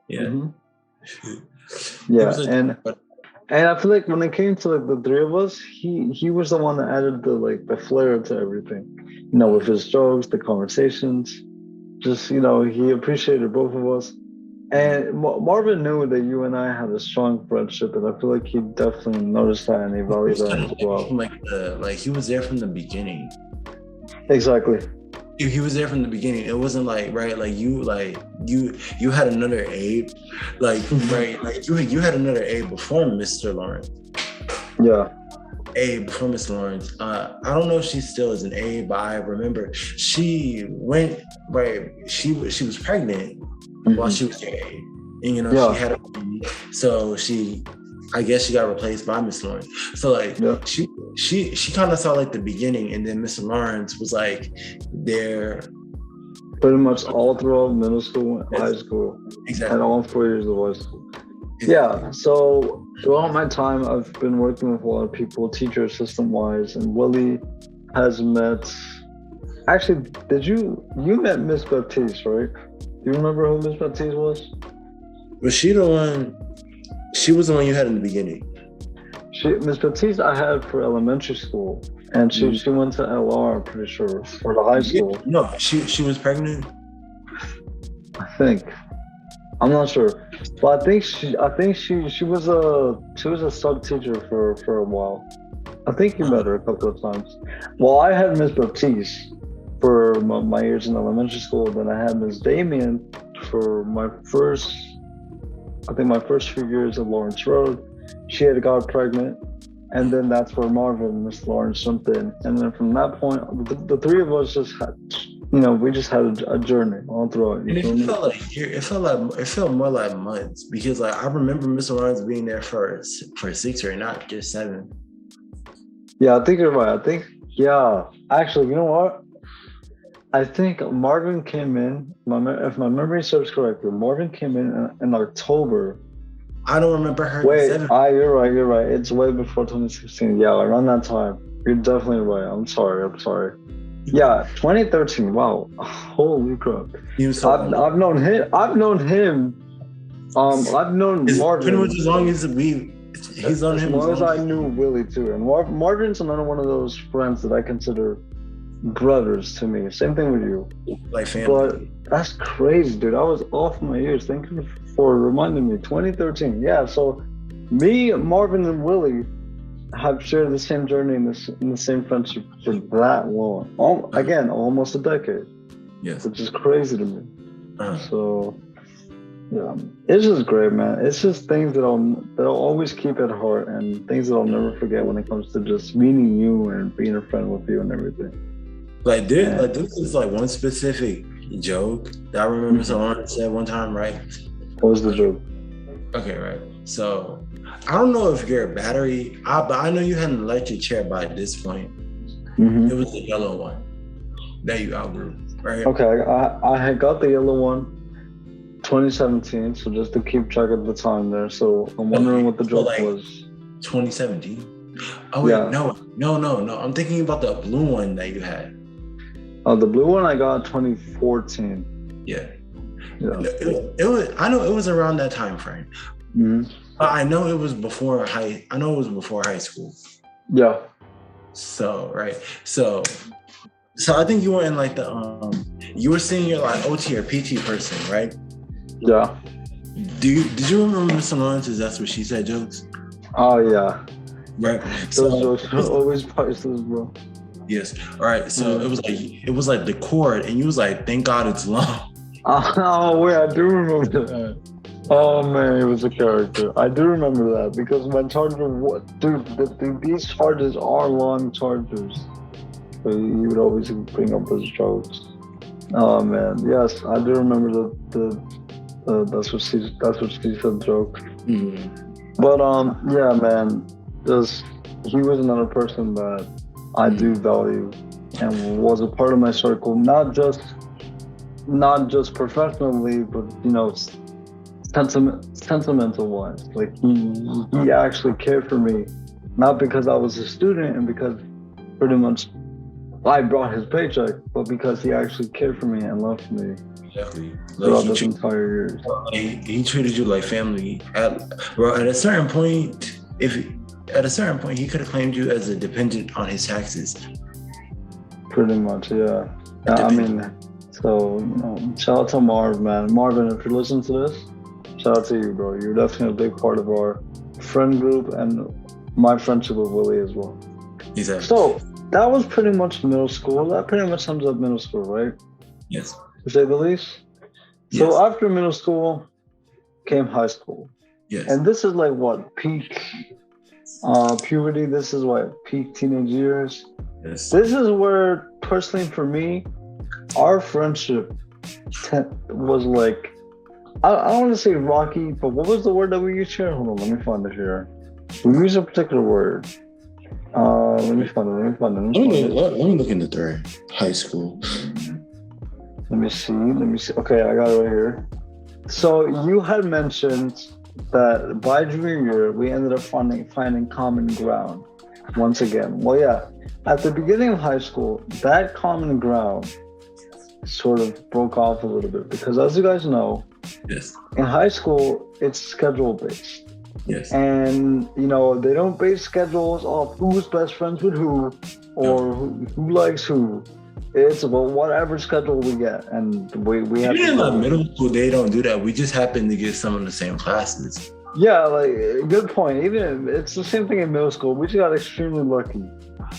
Yeah. Mm-hmm. Yeah, and I feel like when it came to like the three of us, he was the one that added the flair to everything. You know, with his jokes, the conversations. Just, you know, he appreciated both of us. And Marvin knew that you and I had a strong friendship, and I feel like he definitely noticed that and he valued that as well. Like he was there from the beginning. Exactly. He was there from the beginning. It wasn't like, right, like you had another Abe, like right, like you had another Abe before Mr. Lawrence. Yeah. Abe before Mr. Lawrence. I don't know if she still is an Abe, but I remember she went right. She was pregnant while she was an Abe, and you know she had a baby, so I guess she got replaced by Miss Lawrence. So like she kind of saw like the beginning, and then Mr. Lawrence was like there pretty much all throughout middle school and high school. Exactly. And all 4 years of high school. Yeah, so throughout my time, I've been working with a lot of people, teacher assistant wise, and Willie has met. Actually, you met Miss Baptiste, right? Do you remember who Miss Baptiste was? Was she the one? She was the one you had in the beginning. Miss Baptiste I had for elementary school, and she went to LR, I'm pretty sure, for the high school. No, she was pregnant. I think. I'm not sure, but I think she was a sub teacher for a while. I think you met her a couple of times. Well, I had Miss Baptiste for my years in elementary school. Then I had Miss Damien for my first few years at Lawrence Road. She had got pregnant, and then that's where Marvin, Miss Lawrence, jumped in. And then from that point, the three of us just had. You know, we just had a journey all throughout. And it felt more like months because like I remember Mr. Lawrence being there for 6 or not just 7. Yeah, I think you're right. Actually, you know what? I think Marvin came in. If my memory serves correctly, Marvin came in October. I don't remember her. Wait, you're right. It's way before 2016. Yeah, around that time. You're definitely right. I'm sorry. Yeah, 2013. Wow, holy crap! I've known him. I've known Marvin. Pretty much as long as he's on him. As long as I knew Willie too, and Marvin's another one of those friends that I consider brothers to me. Same thing with you, like family. But that's crazy, dude. I was off my ears. Thank you for reminding me. 2013. Yeah. So me, Marvin, and Willie have shared the same journey in the same friendship for that long. Again, almost a decade. Yes. Which is crazy to me. So, yeah, it's just great, man. It's just things that I'll always keep at heart, and things that I'll never forget when it comes to just meeting you and being a friend with you and everything. This is like one specific joke that I remember someone said one time, right? What was the joke? Okay, right. So I don't know if your battery, but I know you had an electric chair by this point. It was the yellow one that you outgrew, right? Okay, I had got the yellow one 2017, so just to keep track of the time there. So I'm wondering what the joke was. 2017? Oh wait, yeah. No. I'm thinking about the blue one that you had. The blue one I got 2014. Yeah. It was. I know it was around that time frame. But I know it was before high school. Yeah. So right. So I think you were in like you were seeing your like OT or PT person, right? Yeah. Did you remember Miss Lawrence's "That's What She Said" jokes? Oh yeah. Right. Those jokes are always priceless, bro. Yes. All right. So it was like the chord, and you was like, "Thank God it's long." Oh wait, I do remember that. Oh man, it was a character. I do remember that because my charger, these chargers are long chargers. So he would always bring up those jokes. Oh man, yes, I do remember that's what she said joke. But yeah, man, just he was another person that I do value and was a part of my circle, not just professionally, but you know, sentimental wise. Like he actually cared for me, not because I was a student and because pretty much I brought his paycheck, but because he actually cared for me and loved me. Exactly. Throughout those entire years. He treated you like family. At a certain point, he could have claimed you as a dependent on his taxes. Pretty much, yeah. I mean, so you know, shout out to Marv, man. Marvin, if you listen to this, shout out to you, bro. You're definitely a big part of our friend group and my friendship with Willie as well. Exactly. So that was pretty much middle school. That pretty much sums up middle school, right? Yes. To say the least. Yes. So after middle school came high school. Yes. And this is like what, peak puberty? This is what, peak teenage years? Yes. This is where, personally for me, our friendship was like, I don't want to say rocky, but what was the word that we used here? Hold on, let me find it here. We use a particular word. Let me find it. Let me look into third high school. Let me see. Okay, I got it right here. So you had mentioned that by junior year, we ended up finding common ground once again. Well, yeah, at the beginning of high school, that common ground sort of broke off a little bit because, as you guys know, yes, in high school, it's schedule based. Yes. And, you know, they don't base schedules off who's best friends with who or who likes who. It's about whatever schedule we get, and we have. Even in like middle school, they don't do that. We just happen to get some of the same classes. Yeah, like good point. Even it's the same thing in middle school. We just got extremely lucky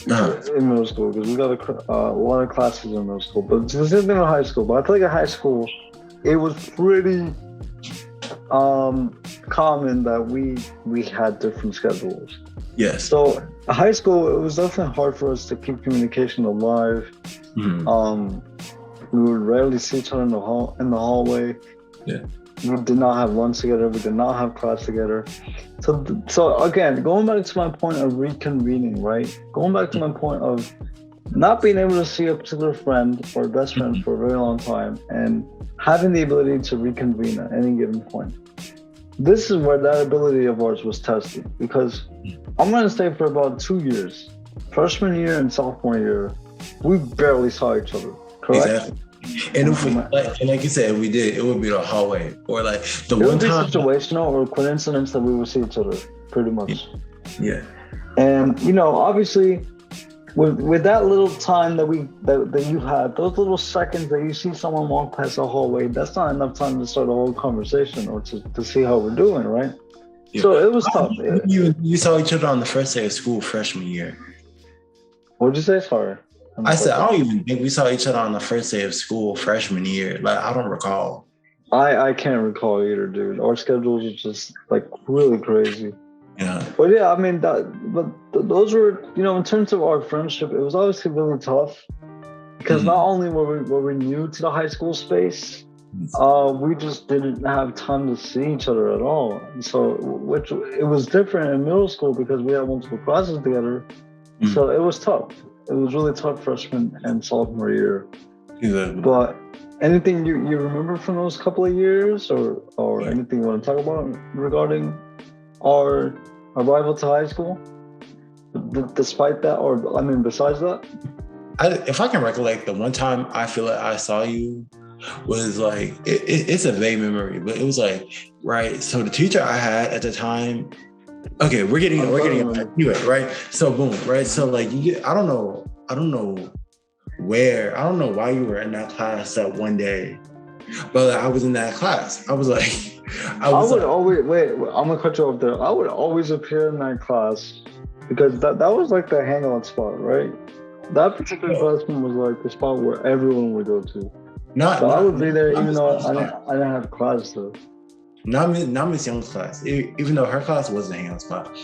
in middle school because we got a lot of classes in middle school. But it's the same thing in high school. But I feel like in high school, it was pretty common that we had different schedules. Yes. So high school, it was definitely hard for us to keep communication alive. Mm-hmm. We would rarely see each other in the hallway. Yeah. We did not have lunch together. We did not have class together. So again, going back to my point of reconvening, right? Going back to my point of not being able to see a particular friend or best friend for a very long time and having the ability to reconvene at any given point. This is where that ability of ours was tested because I'm going to say for about 2 years, freshman year and sophomore year, we barely saw each other, correct? Exactly. And if we, like you said, if we did, it would be the hallway or like the it one would be time. situational or coincidence that we would see each other, pretty much. Yeah. And you know, obviously, with that little time that you had, those little seconds that you see someone walk past the hallway, that's not enough time to start a whole conversation or to see how we're doing, right? Yeah. So it was tough. You saw each other on the first day of school freshman year. What'd you say? Sorry. I said, I don't even think we saw each other on the first day of school freshman year. Like, I don't recall. I can't recall either, dude. Our schedules are just like really crazy. Yeah. But yeah, I mean, those were, you know, in terms of our friendship, it was obviously really tough because not only were we new to the high school space, we just didn't have time to see each other at all. So, which it was different in middle school because we had multiple classes together. So it was tough. It was really tough freshman and sophomore year. Exactly. But anything you remember from those couple of years or anything you want to talk about regarding our arrival to high school? Despite that, or I mean, besides that? If I can recollect, the one time I feel like I saw you was like, it's a vague memory, but it was like, right, so the teacher I had at the time, okay, we're getting anyway, right? So boom, right? So like I don't know why you were in that class that one day, but I was in that class. I was like, always wait. I'm gonna cut you off there. I would always appear in that class because that was like the hangout spot, right? That particular classroom was like the spot where everyone would go to. Not, So I not, would be there not even Miss though Young's I class. didn't have class though. Not Miss Young's class. Even though her class was the hangout spot.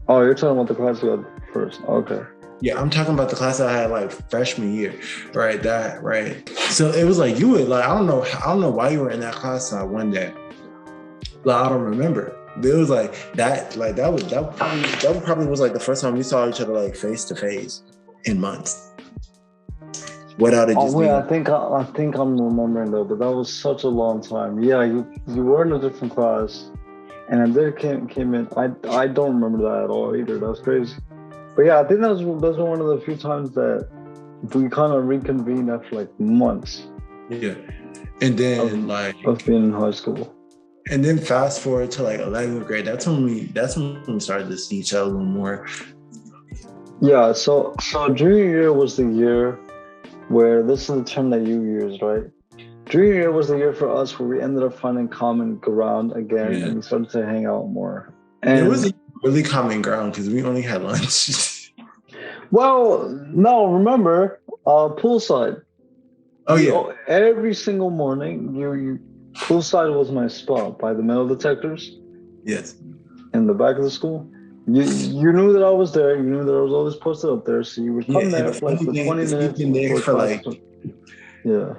Oh, you're talking about the class you had first. Okay. Yeah, I'm talking about the class I had like freshman year, right? That right. So it was like you would like I don't know why you were in that class one day. Like I don't remember. But it was like that probably was like the first time we saw each other like face to face in months. Without it just Oh wait, being. I think I'm remembering though, but that was such a long time. Yeah, you were in a different class, and I did came in. I don't remember that at all either. That's crazy. But yeah, I think those were one of the few times that we kind of reconvened after like months. Yeah, and then of being in high school. And then fast forward to like 11th grade. That's when we started to see each other a little more. Yeah. So junior year was the year where this is the term that you use, right? Junior year was the year for us where we ended up finding common ground again, and we started to hang out more. And it was really common ground because we only had lunch. Well, no, remember, poolside. Oh yeah. Every single morning, you poolside was my spot by the metal detectors. Yes. In the back of the school. You knew that I was there. You knew that I was always posted up there, so you would come there for like 20 minutes. There for like. Yeah.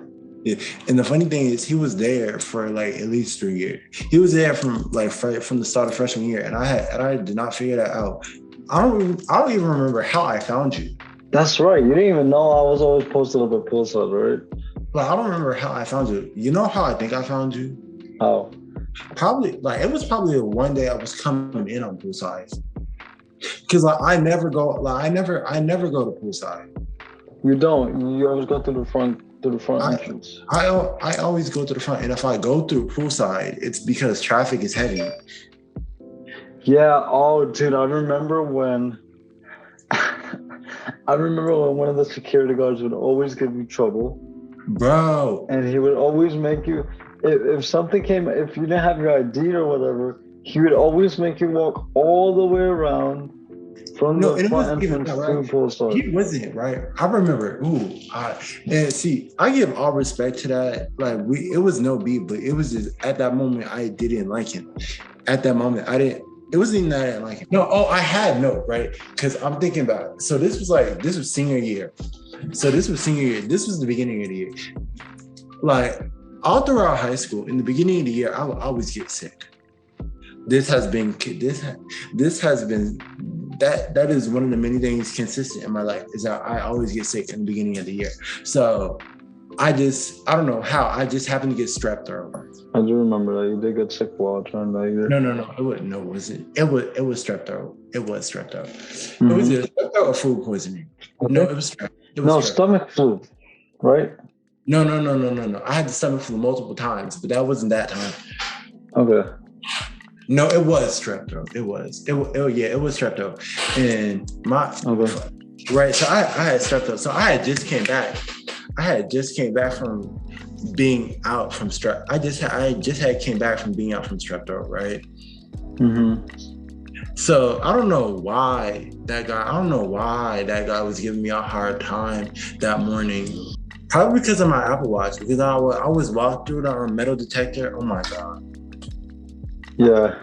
Yeah, and the funny thing is, he was there for like at least 3 years. He was there from the start of freshman year, and I did not figure that out. I don't even remember how I found you. That's right. You didn't even know I was always posted up at poolside, right? Like I don't remember how I found you. You know how I think I found you? How? Probably like it was probably one day I was coming in on poolside. Cause like I never go to poolside. You don't. You always go through the front entrance. I always go to the front, and if I go through poolside, it's because traffic is heavy. Yeah. Oh, dude, I remember when one of the security guards would always give you trouble, bro. And he would always make you if something came, if you didn't have your ID or whatever, he would always make you walk all the way around. From the front entrance to poolside. He wasn't right. I remember. And see, I give all respect to that. Like it was no beef, but it was just at that moment I didn't like him. At that moment, I didn't. It wasn't even that I didn't like him. No, I had no right because I'm thinking about it. So this was senior year. This was the beginning of the year. Like all throughout high school, in the beginning of the year, I would always get sick. This has been that is one of the many things consistent in my life is that I always get sick in the beginning of the year. So I don't know how, I just happened to get strep throat. I do remember that you did get sick while trying that year. No. It wasn't. It was strep throat. It was strep throat. Mm-hmm. It was either strep throat or food poisoning. Okay. No, it was strep. Strep. Stomach flu, right? No. I had the stomach flu multiple times, but that wasn't that time. Okay. No, it was strep throat. It was strep throat. And right. So I had strep throat. So I had just came back from being out from strep. I just had came back from being out from strep throat, right? Mm-hmm. So I don't know why that guy was giving me a hard time that morning. Probably because of my Apple Watch, because I was walking through the metal detector. Oh my God. Yeah.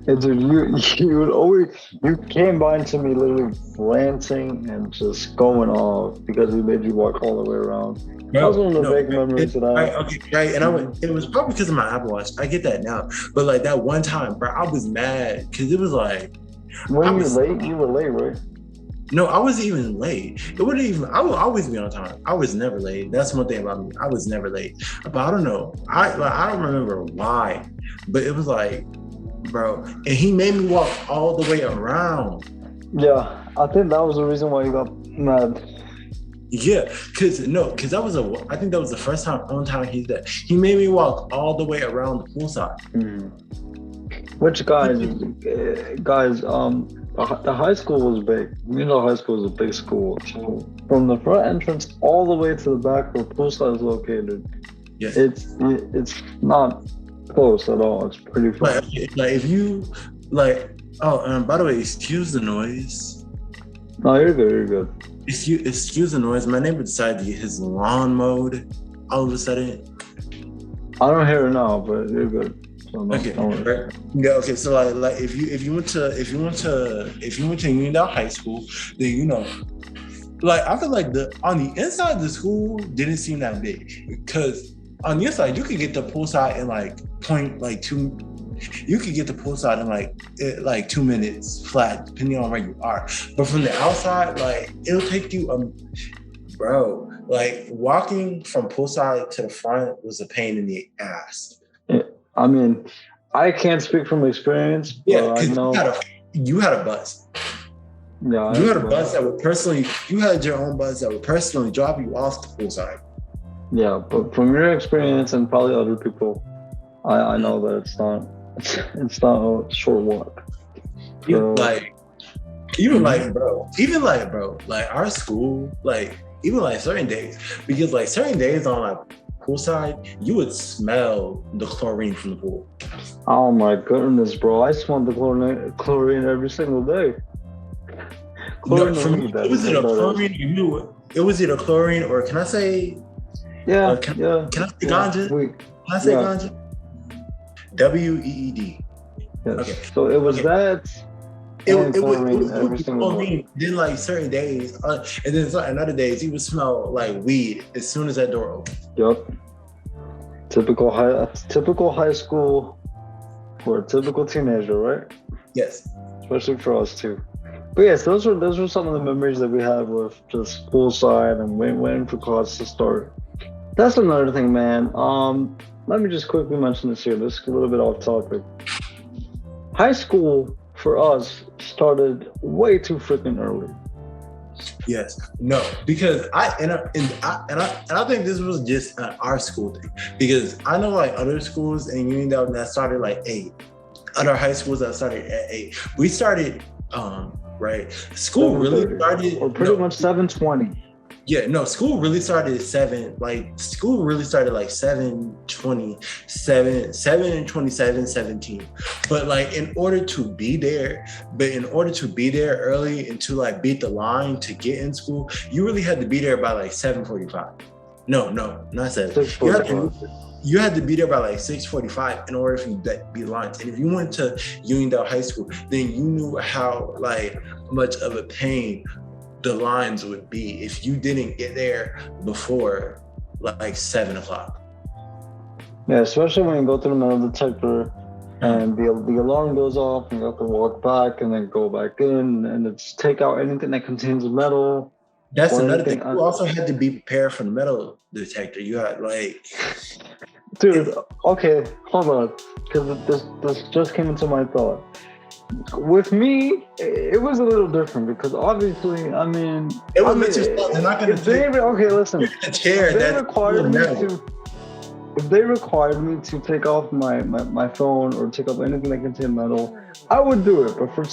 And dude, you came by to me literally ranting and just going off because he made you walk all the way around. That was one of the big memories that I had. Right, and it was probably because of my Apple Watch. I get that now. But like that one time, bro, I was mad because it was like when you were late, right? No, I wasn't even late. I would always be on time. I was never late. That's one thing about me. I was never late. But I don't know. I don't remember why. But it was like, bro, and he made me walk all the way around. Yeah, I think that was the reason why you got mad. Yeah, because I think that was the first time he did that. He made me walk all the way around the poolside. Which guys, the high school was big. You know, high school is a big school. So from the front entrance all the way to the back where poolside is located, yes. It's not close at all. It's pretty far. Like if you like, by the way, excuse the noise. No, you're good. You're good. Excuse the noise. My neighbor decided to get his lawn mowed all of a sudden. I don't hear it now, but you're good. So no, Okay. don't worry. Right. Yeah. Okay. So like if you went to Uniondale High School, then you know, like I feel like on the inside the school didn't seem that big because on the inside you could get the poolside in like two. You could get the poolside in like 2 minutes flat, depending on where you are. But from the outside, like it'll take you bro. Like walking from poolside to the front was a pain in the ass. Yeah, I mean, I can't speak from experience, but Yeah, I know you had a bus. Yeah, You had a bus that would you had your own bus that would personally drop you off the poolside. Yeah, but from your experience and probably other people, I know that it's not a short walk. So, bro, like our school, like even like certain days, because like certain days on like poolside, you would smell the chlorine from the pool. oh my goodness, bro! I smell the chlorine every single day. No, for me, it was either chlorine. It was either chlorine or can I say? Yeah, can I say ganja? Can I say ganja? WEED. Yes. Okay. So it was that. It would chlorine. Then like certain days, and then certain other days, you would smell like weed as soon as that door opened. Yep. Typical high school for a typical teenager, right? Yes. Especially for us too. But yes, those were some of the memories that we had with just poolside and waiting for class to start. That's another thing, man. Let me just quickly mention this here. This is a little bit off topic. High school for us started way too freaking early. Yes. No. Because I think this was just our school thing. Because I know like other schools in Uniondale that started like 8. Other high schools that started at 8. We started right. School really started or pretty much 7:20. Yeah, no, school really started at 7. Like school really started like 7:27, 17. But like in order to be there early and to like beat the line to get in school, you really had to be there by like 7:45. No, not 7. You had to be there by like 6:45 in order for you to beat lines. And if you went to Uniondale High School, then you knew how like much of a pain the lines would be if you didn't get there before like 7 o'clock. Yeah, especially when you go through the metal detector and the alarm goes off and you have to walk back and then go back in and it's take out anything that contains metal. That's another thing. You also had to be prepared for the metal detector. You had like... Dude, okay, hold on. Because this just came into my thought. With me, it was a little different because obviously, I mean, they're not going to. Okay, listen. A chair if they required me to take off my phone or take off anything that contained metal, I would do it. But for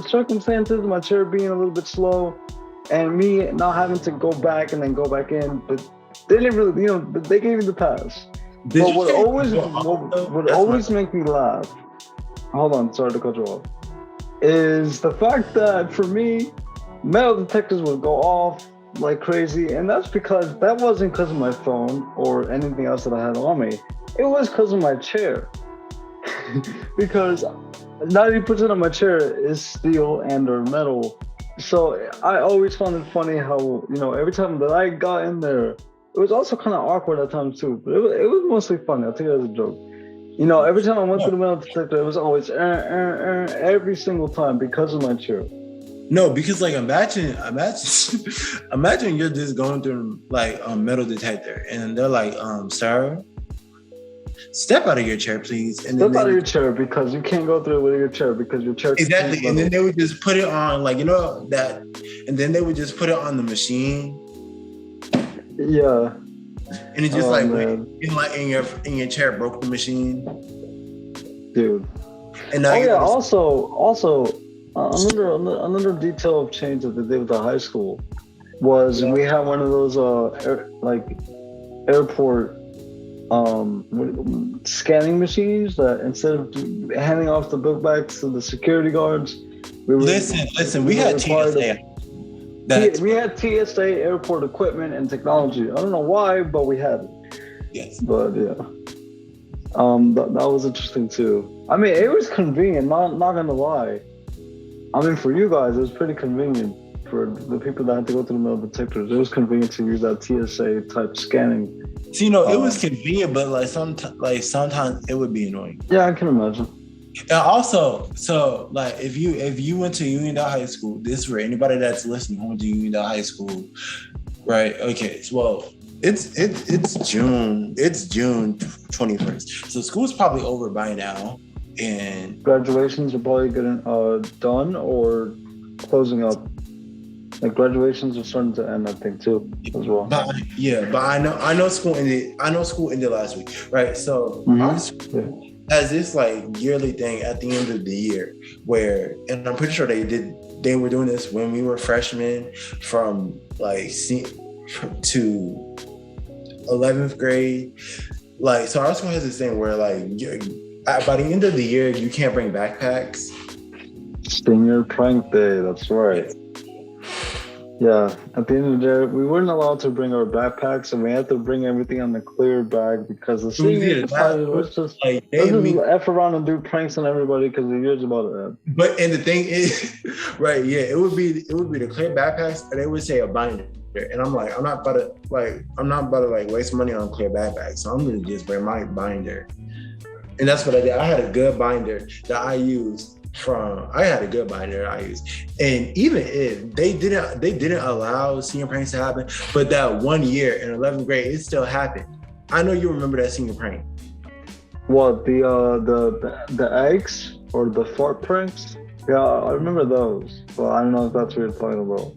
circumstances, my chair being a little bit slow, and me not having to go back and then go back in, but they didn't really, they gave me the pass. But what always make me laugh. Hold on, sorry to cut you off. Is the fact that for me, metal detectors would go off like crazy, and that's because that wasn't because of my phone or anything else that I had on me. It was because of my chair. Because 90% of my chair is steel and or metal. So I always found it funny how, every time that I got in there, it was also kind of awkward at times too, but it was mostly funny. I'll take it as a joke. Every time I went to the metal detector, it was always every single time because of my chair. No, because like imagine you're just going through like a metal detector and they're like, sir, step out of your chair, please. And step out of your chair because you can't go through with your chair because your chair. Exactly, and then they would just put it on that, and then they would just put it on the machine. Yeah. And it just in your chair broke the machine, dude. And now also another detail of change that they did with the high school was we had one of those airport scanning machines that instead of handing off the book bags to the security guards, Listen. We had TSA. We had TSA, airport equipment, and technology. I don't know why, but we had it. Yes. But yeah, that was interesting too. I mean, it was convenient. Not gonna lie. I mean, for you guys, it was pretty convenient. For the people that had to go to the metal detectors, it was convenient to use that TSA type scanning. So, it was convenient, but like sometimes it would be annoying. Yeah, I can imagine. And also, so like if you went to Uniondale High School, this is for anybody that's listening who went to Uniondale High School, right? Okay, well, it's June 21st, so school's probably over by now, and graduations are probably getting done or closing up. Like graduations are starting to end, I think, too, as well. But I know school ended last week, right? So our school has this like yearly thing at the end of the year where, and I'm pretty sure they were doing this when we were freshmen from like to 11th grade. Like, so our school has this thing where like by the end of the year you can't bring backpacks. Senior prank day, that's right. Yeah, at the end of the day, we weren't allowed to bring our backpacks, and we had to bring everything on the clear bag because the seniors decided let's just F around and do pranks on everybody because the year's about to end. But and the thing is, right? Yeah, it would be the clear backpacks, and they would say a binder, and I'm like, I'm not about to waste money on clear backpacks, so I'm gonna just bring my binder, and that's what I did. I had a good binder that I used. And even if they didn't allow senior pranks to happen, but that one year in 11th grade it still happened. I know you remember that senior prank. What, the eggs or the fart pranks? Yeah, I remember those. Well, I don't know if that's what you're talking about.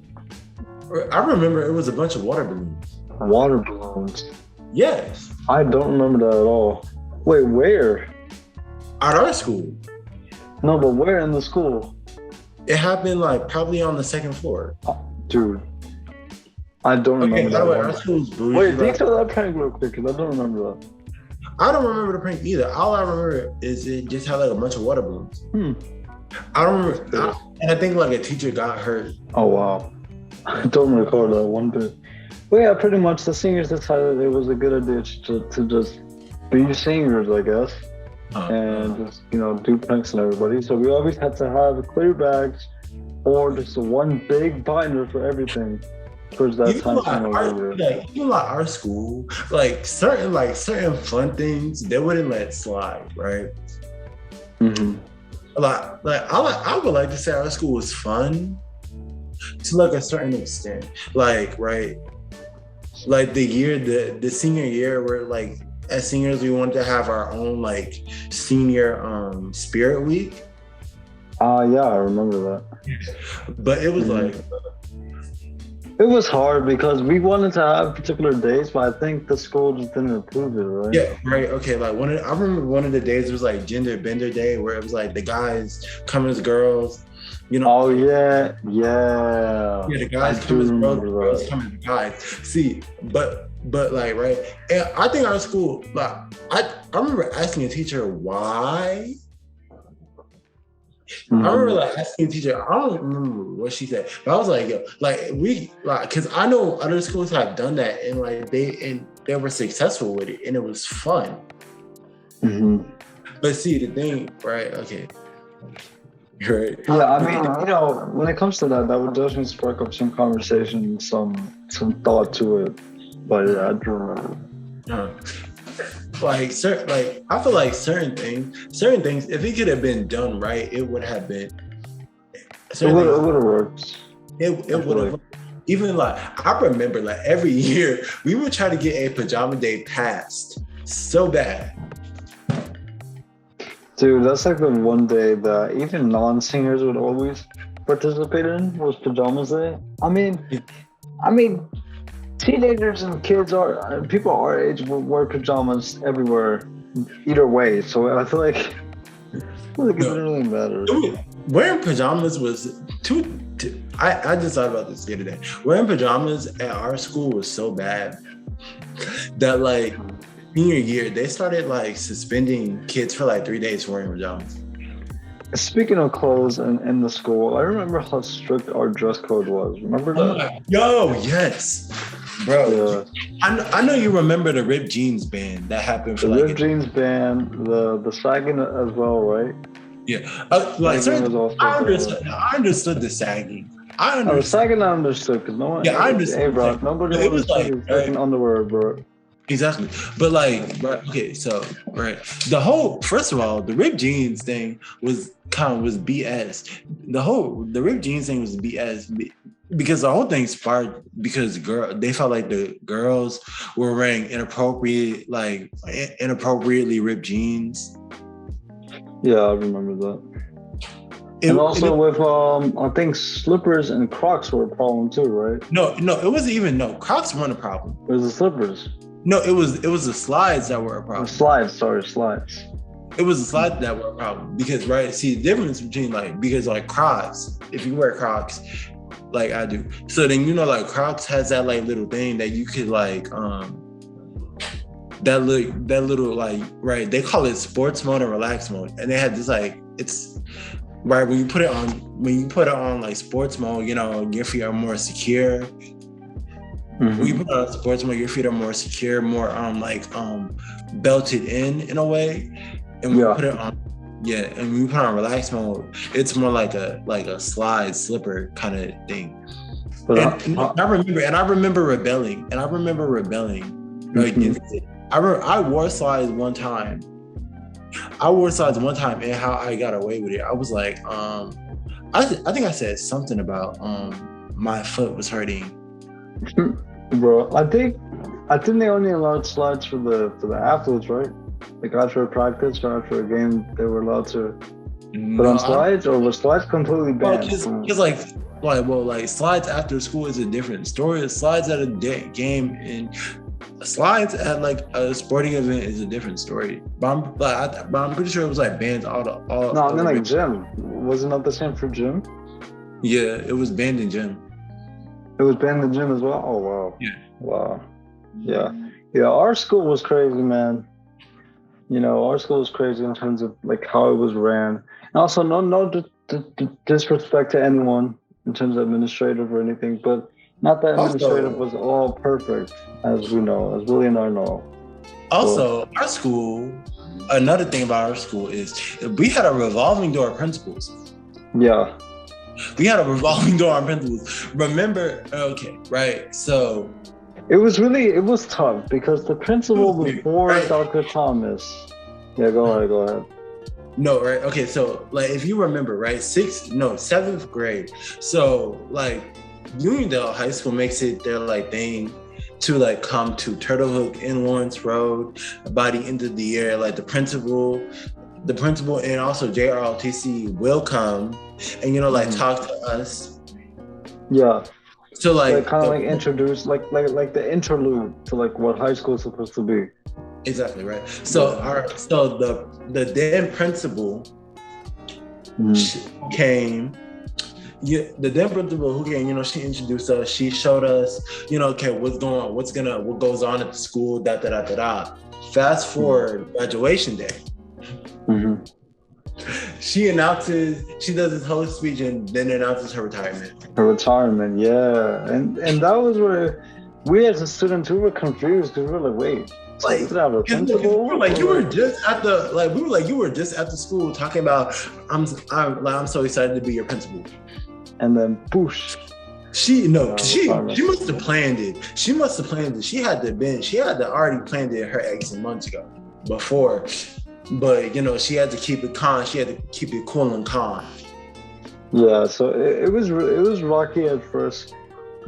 I remember it was a bunch of water balloons. Water balloons? Yes. I don't remember that at all. Wait, where? At our school. No, but where in the school? It happened like probably on the second floor. Oh, dude, I don't remember that. Our school's bougie. Wait, detail that prank real quick because I don't remember that. I don't remember the prank either. All I remember is it just had like a bunch of water balloons. I don't remember. And I think like a teacher got hurt. Oh, wow. I don't recall that one bit. Well, yeah, pretty much the seniors decided it was a good idea to just be seniors, I guess. And just, do pranks on everybody. So we always had to have clear bags or just one big binder for everything towards that even like our school, like certain fun things, they wouldn't let slide, right? Mm-hmm. I would like to say our school was fun to like a certain extent. Like, right? Like the senior year where like as seniors, we wanted to have our own like senior spirit week. Yeah, I remember that. But it was it was hard because we wanted to have particular days, but I think the school just didn't approve it, right? Yeah, right. Okay, like I remember one of the days was like gender bender day, where it was like the guys come as girls. Oh yeah. Yeah, the guys come as girls come as guys. See, but like, right, and I think our school, like, I remember asking a teacher why. I remember like asking a teacher, I don't remember what she said, but I was like, yo, because I know other schools have done that, and like they were successful with it, and it was fun. Mm-hmm. But see, the thing, right? Okay. Right. Yeah, I mean, when it comes to that would definitely spark up some conversation, some thought to it. But yeah, I do remember. I feel like certain things, if it could have been done right, it would have been. It would have worked. It would have. Even like I remember, like every year we would try to get a pajama day passed so bad. Dude, that's like the one day that even non-singers would always participate in was pajamas day. I mean, teenagers and people our age will wear pajamas everywhere, either way. So I feel like it doesn't really matter. Wearing pajamas was I just thought about this the other day. Wearing pajamas at our school was so bad that like senior year they started like suspending kids for like 3 days for wearing pajamas. Speaking of clothes in the school, I remember how strict our dress code was. Remember Oh that? yo, yes, bro. Yeah. I know you remember the ripped jeans ban that happened for The like ripped jeans ban, the sagging as well, right? yeah, like Sagging was certain, also bad. I understood the sagging. I Oh, the understood. sagging I understood because no one. Yeah, I Hey, understood the bro, sagging. nobody But it wants was to see like your right, fucking underwear, bro. exactly. But like, right, okay, so right, the whole first of all, the ripped jeans thing was BS. The ripped jeans thing was BS because the whole thing sparked because they felt like the girls were wearing inappropriately ripped jeans. Yeah, I remember that. It, And also it, with I think slippers and Crocs were a problem too, right? no, it wasn't even Crocs weren't a problem. It was the slippers. No, it was the slides that were a problem. Slides, sorry, slides. It was the slides that were a problem because right, see the difference between because Crocs, if you wear Crocs, like I do, so then like Crocs has that like little thing that you could that little like right, they call it sports mode and relax mode, and they had this it's right when you put it on like sports mode, your feet are more secure. When you put on sports mode, your feet are more secure, more belted in a way. And when you put it on, and when you put on relax mode, it's more like a slide slipper kind of thing. But I remember rebelling. I wore slides one time. And how I got away with it. I was like, I think I said something about my foot was hurting. Bro, I think they only allowed slides for the athletes, right? Like after a practice or after a game, they were allowed to put on slides, or was slides completely banned? Because slides after school is a different story. Slides at a game and slides at like a sporting event is a different story. But I'm pretty sure it was like banned all. No, I mean like gym. Wasn't that the same for gym? Yeah, it was banned in gym. It was banned in gym as well. Oh wow. Yeah. Wow. Yeah. Yeah. Our school was crazy, man. Our school was crazy in terms of like how it was ran. And also, no disrespect to anyone in terms of administrative or anything, but not that administrative was all perfect, as we know, as Willie and I know. Also, our school. Another thing about our school is we had a revolving door of principals. Yeah. We had a revolving door on principals. Remember? Okay, right. So it was tough because the principal before Dr. Thomas. Yeah, go ahead. No, right. Okay, so like if you remember, right, 7th grade. So like Uniondale High School makes it their thing to come to Turtle Hook in Lawrence Road by the end of the year. Like the principal and also JRLTC will come and talk to us. Yeah. So kind of introduce like the interlude to what high school is supposed to be. Exactly right. So the then principal came. Yeah, the then principal who came, she introduced us. She showed us, okay, what goes on at the school. Da. Fast forward graduation day. Mm-hmm. She does this whole speech and then announces her retirement. Yeah, and that was where we as a student we were confused because we were like, wait. You were just at the school talking about I'm so excited to be your principal. And then poosh. She must have planned it. She had to already planned it her exit months ago before. But she had to keep it calm. She had to keep it cool and calm. Yeah, so it was rocky at first.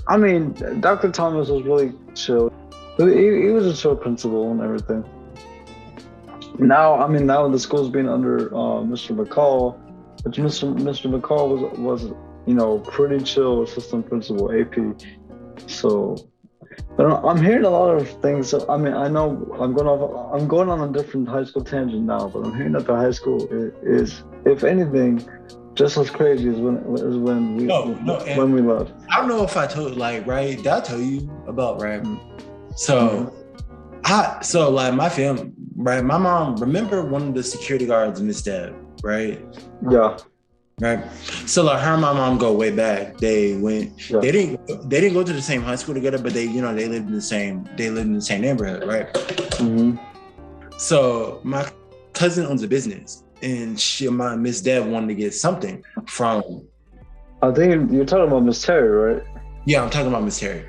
I mean, Dr. Thomas was really chill. He was a chill principal and everything. Now the school's been under Mr. McCall, but Mr. McCall was pretty chill assistant principal AP. So, but I'm hearing a lot of things. So, I mean, I know I'm going on a different high school tangent now, but I'm hearing that the high school is, if anything, just as crazy as when we left. I don't know if I told right. Did I tell you about right? So, my family, right? My mom, remember one of the security guards, Miss Deb? right? Yeah. Right. So like her and my mom go way back. They went. Yeah. They didn't go to the same high school together, but they lived in the same neighborhood, right? Mm-hmm. So my cousin owns a business, and my Miss Deb wanted to get something from. I think you're talking about Miss Terry, right? Yeah, I'm talking about Miss Terry.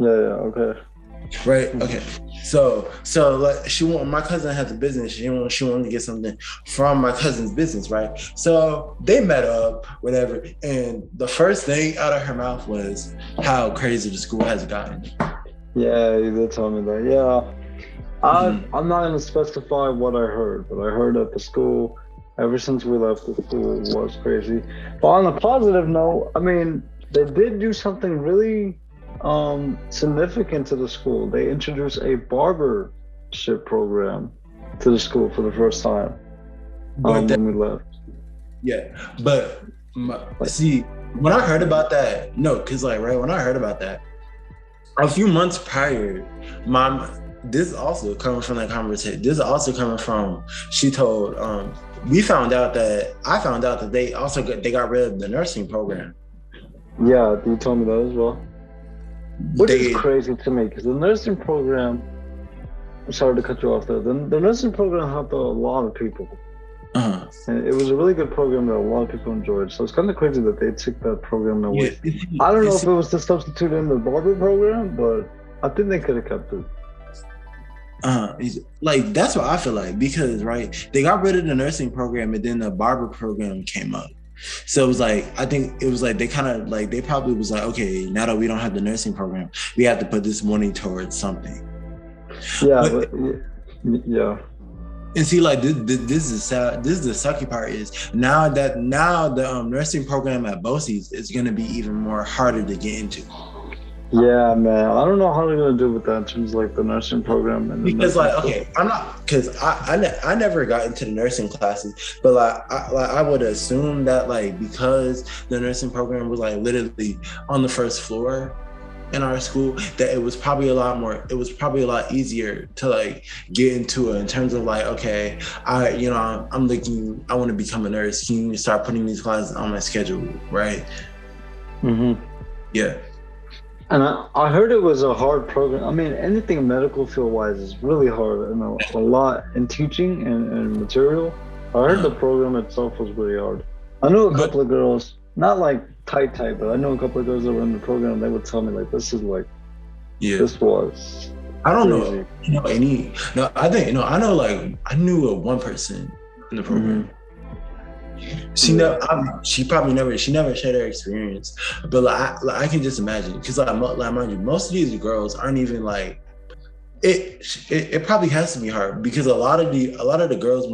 Yeah. Okay. Right. Okay. So like my cousin has a business. She wanted to get something from my cousin's business, right? So they met up, whatever. And the first thing out of her mouth was how crazy the school has gotten. Yeah, you did tell me that. Yeah. I'm not gonna specify what I heard, but I heard that the school, ever since we left the school, was crazy. But on a positive note, I mean, they did do something really significant to the school. They introduced a barbership program to the school for the first time when we left. Yeah, but see, when I heard about that, when I heard about that, a few months prior, this is also coming from that conversation. This is also coming from, she told, I found out that they got rid of the nursing program. Yeah, you told me that as well. Which is crazy to me, because the nursing program, I'm sorry to cut you off there, the nursing program helped a lot of people. Uh-huh. And it was a really good program that a lot of people enjoyed. So it's kind of crazy that they took that program away. I don't know if it was to substitute in the barber program, but I think they could have kept it. Like that's what I feel like, because right, they got rid of the nursing program and then the barber program came up. So it was like, I think it was like they probably was like, okay, now that we don't have the nursing program, we have to put this money towards something. Yeah, yeah. And see, like this is sad. This is the sucky part is now the nursing program at BOCES is going to be even more harder to get into. Yeah, man. I don't know how they're gonna do with that in terms of like the nursing program and because I never got into the nursing classes, but I would assume that like because the nursing program was like literally on the first floor in our school, that it was probably a lot easier to like get into it in terms of like, okay, I want to become a nurse. Can you start putting these classes on my schedule, right? Mm-hmm. Yeah. And I heard it was a hard program. I mean, anything medical field wise is really hard, and a lot in teaching and material. I heard the program itself was really hard. I knew a couple of girls, not like tight, but I know a couple of girls that were in the program. They would tell me like, this is like, this was. I don't know any. No, I think I know like I knew one person in the program. Mm-hmm. She never shared her experience, but I can just imagine, because mind you, most of these girls aren't even like it probably has to be hard, because a lot of the girls a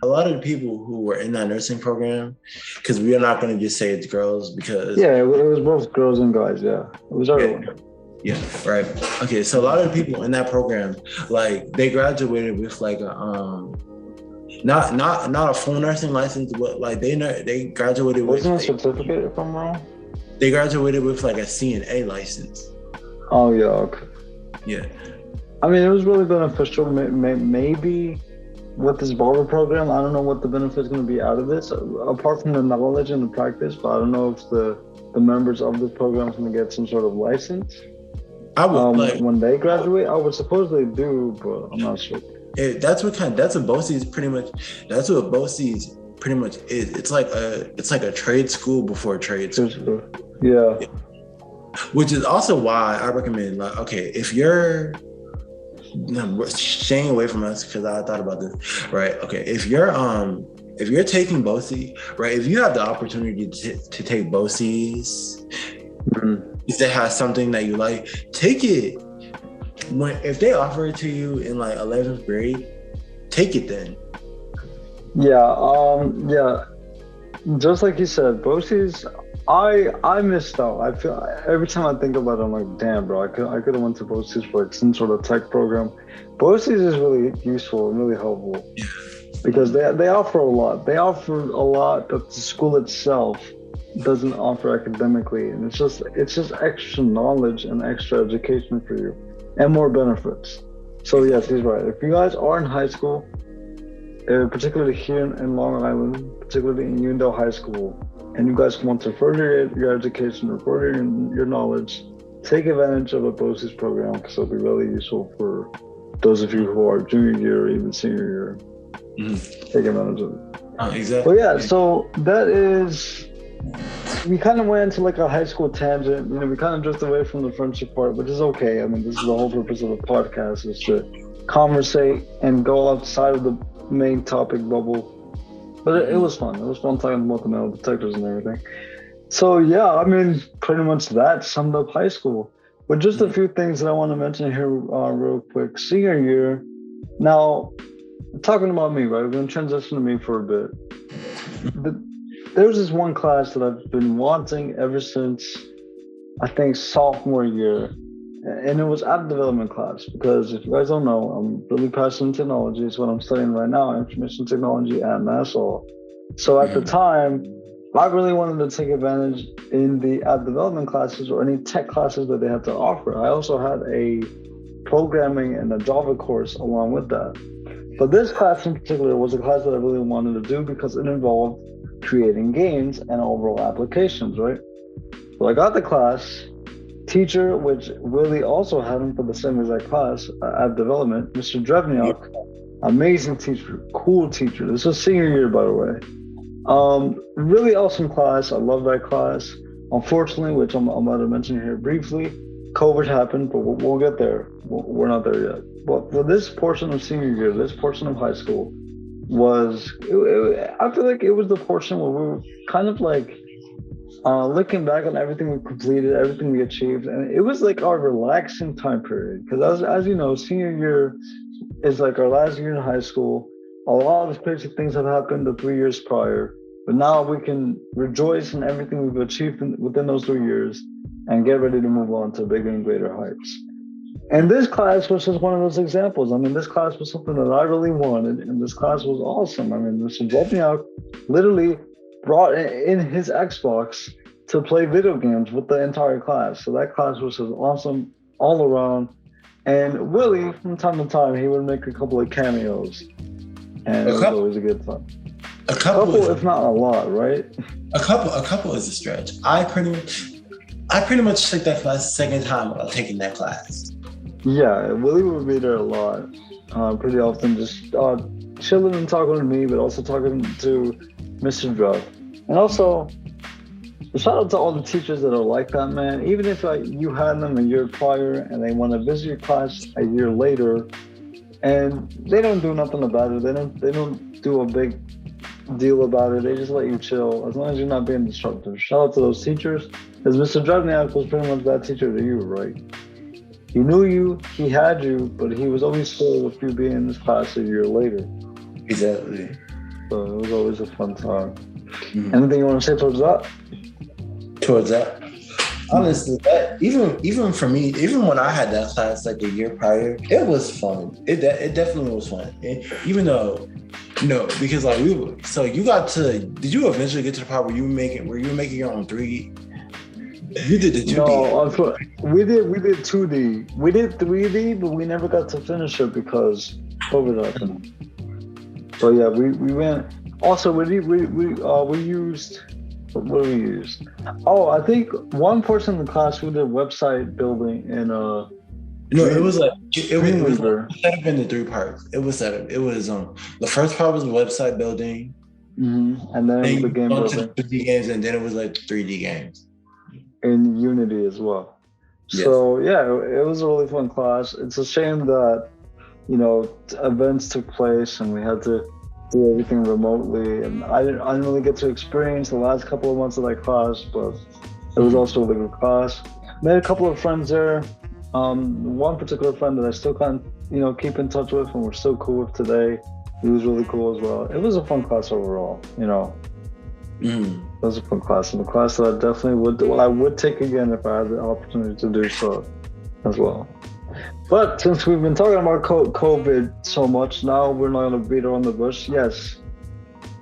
lot of the people who were in that nursing program, because we are not going to just say it's girls, because it was both girls and guys. Yeah, it was everyone. Yeah, right. Okay, so a lot of the people in that program, like they graduated with like a not a full nursing license, but like they graduated with a certificate, if I'm wrong. They graduated with like a CNA license. Oh yeah, okay. Yeah. I mean, it was really beneficial. Maybe with this barber program, I don't know what the benefit is going to be out of this, apart from the knowledge and the practice. But I don't know if the members of this program are going to get some sort of license. I would when they graduate. I would suppose they do, but I'm not sure. That's what BOCES pretty much is. It's like a trade school before trade school. Yeah. Which is also why I recommend, like, okay, if you're staying away from us, because I thought about this, right? Okay, if you're taking BOCES, right? If you have the opportunity to take BOCES, if they have something that you like, take it. If they offer it to you in like 11th grade, take it then. Yeah. Just like you said, BOCES, I missed out. I feel every time I think about it, I'm like, damn, bro, I could have went to BOCES for like some sort of tech program. BOCES is really useful and really helpful because they offer a lot. They offer a lot that the school itself doesn't offer academically, and it's just extra knowledge and extra education for you, and more benefits. So yes, he's right. If you guys are in high school, particularly here in Long Island, particularly in Uniondale High School, and you guys want to further your education or further your knowledge, take advantage of a BOCES program because it'll be really useful for those of you who are junior year or even senior year. Take advantage of it. Exactly. But yeah, so that is, we kind of went into like a high school tangent. You know, we kind of drifted away from the friendship part, which is okay. I mean, this is the whole purpose of the podcast, is to conversate and go outside of the main topic bubble. But it was fun. It was fun talking about the metal detectors and everything. So yeah, I mean, pretty much that summed up high school. But just a few things that I want to mention here real quick. Senior year. Now, talking about me, right? We're going to transition to me for a bit. There's this one class that I've been wanting ever since, I think, sophomore year. And it was app development class, because if you guys don't know, I'm really passionate in technology. It's what I'm studying right now, information technology at Nassau. So at the time, I really wanted to take advantage in the app development classes or any tech classes that they had to offer. I also had a programming and a Java course along with that. But this class in particular was a class that I really wanted to do because it involved creating games and overall applications, right? So I got the class. Teacher, which Willie also had him for the same exact class, app development, Mr. Drevniak, amazing teacher, cool teacher. This was senior year, by the way. Really awesome class. I love that class. Unfortunately, which I'm about to mention here briefly, COVID happened, but we'll get there. We're not there yet. But for this portion of senior year, this portion of high school I feel like it was the portion where we were kind of like looking back on everything we completed, everything we achieved, and it was like our relaxing time period. Because as you know, senior year is like our last year in high school. A lot of crazy things have happened the 3 years prior, but now we can rejoice in everything we've achieved within those 3 years and get ready to move on to bigger and greater heights. And this class was just one of those examples. I mean, this class was something that I really wanted, and this class was awesome. I mean, Mr. Bobniak literally brought in his Xbox to play video games with the entire class. So that class was just awesome all around. And Willie, from time to time, he would make a couple of cameos, and it was always a good time. A couple, if not a lot, right? A couple is a stretch. I pretty much took that class the second time while taking that class. Yeah, Willie would be there a lot, pretty often, just chilling and talking to me, but also talking to Mr. Druff. And also, shout out to all the teachers that are like that, man. Even if you had them a year prior and they want to visit your class a year later, and they don't do nothing about it. They don't do a big deal about it. They just let you chill as long as you're not being disruptive. Shout out to those teachers, because Mr. Drevniak was pretty much that teacher to you, right? He knew you, he had you, but he was always cool with you being in this class a year later. Exactly. So it was always a fun time. Anything you want to say towards that? Towards that? Honestly, that even for me, even when I had that class like a year prior, it was fun. It definitely was fun. And even though, because like did you eventually get to the part where you were making your own 3D? You did the 2D. No, we did 2D. We did 3D, but we never got to finish it because COVID happened. So yeah, we went. Also, we used. What did we use? Oh, I think one portion of the class we did website building in No, it was set up into 3 parts. It was set up. It was the first part was website building, and then the game building. 2D games, and then it was like 3D games. In Unity as well. Yes. So yeah, it was a really fun class. It's a shame that events took place and we had to do everything remotely, and I didn't really get to experience the last couple of months of that class, but it was also a really good class. Made a couple of friends there. One particular friend that I still can't keep in touch with, and we're still cool with today. He was really cool as well. It was a fun class overall. It was a fun class, and a class that I definitely would take again if I had the opportunity to do so as well. But since we've been talking about COVID so much, now we're not going to beat around the bush. Yes.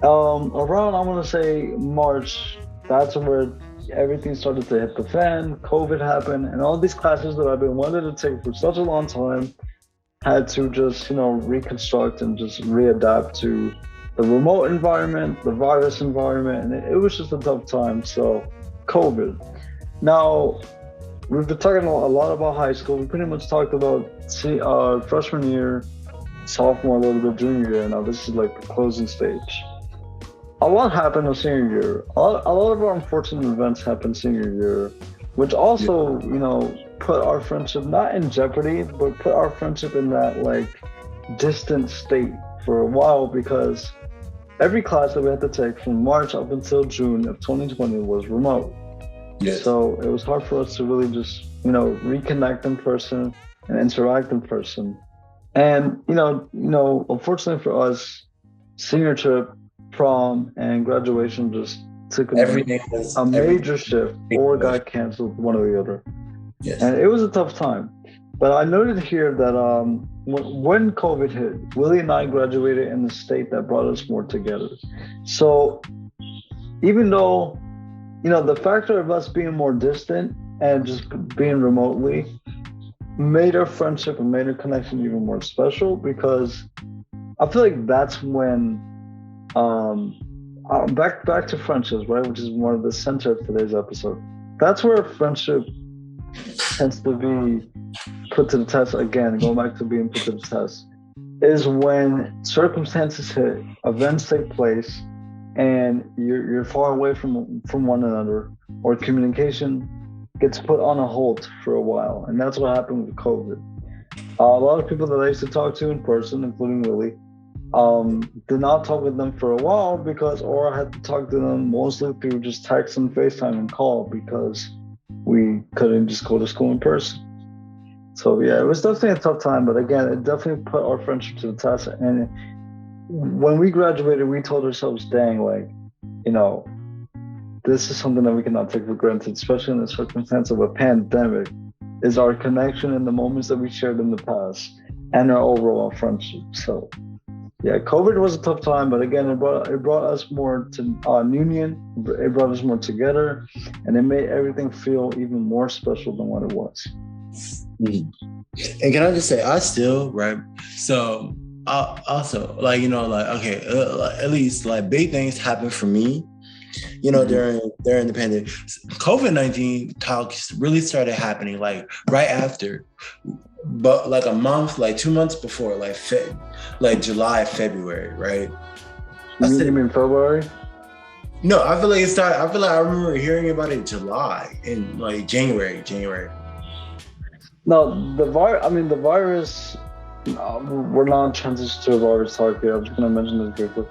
Around, I want to say March, that's where everything started to hit the fan. COVID happened, and all these classes that I've been wanting to take for such a long time, had to just, reconstruct and just readapt to the remote environment, the virus environment, and it was just a tough time. So, COVID. Now, we've been talking a lot about high school. We pretty much talked about freshman year, sophomore, a little bit junior year. Now, this is like the closing stage. A lot happened in senior year. A lot of our unfortunate events happened senior year, which also, put our friendship not in jeopardy, but put our friendship in that like distant state for a while, because every class that we had to take from March up until June of 2020 was remote. Yes. So it was hard for us to really just, reconnect in person and interact in person. And, unfortunately for us, senior trip, prom, and graduation just took a major shift or got canceled, one or the other. Yes. And it was a tough time. But I noted here that when COVID hit, Willie and I graduated in the state that brought us more together. So even though, the factor of us being more distant and just being remotely made our friendship and made our connection even more special, because I feel like that's when back to friendships, right, which is one of the center of today's episode. That's where friendship tends to be put to the test again, going back to being put to the test, is when circumstances hit, events take place, and you're far away from one another, or communication gets put on a halt for a while. And that's what happened with COVID. A lot of people that I used to talk to in person, including Willie, did not talk with them for a while or I had to talk to them mostly through just text and FaceTime and call, because we couldn't just go to school in person. So yeah, it was definitely a tough time, but again, it definitely put our friendship to the test. And when we graduated, we told ourselves, dang, like, this is something that we cannot take for granted, especially in the circumstance of a pandemic, is our connection and the moments that we shared in the past and our overall friendship. So yeah, COVID was a tough time, but again, it brought us more to union. It brought us more together, and it made everything feel even more special than what it was. And can I just say, I still, right? So also, like, okay, at least like big things happen for me, during the pandemic. COVID-19 talks really started happening like right after, but like a month, like 2 months before, like July, February, right? You mean February? No, I feel like it started. I feel like I remember hearing about it in July and like January. No, the virus. We're not transitioning to a virus talk here. I'm just going to mention this briefly.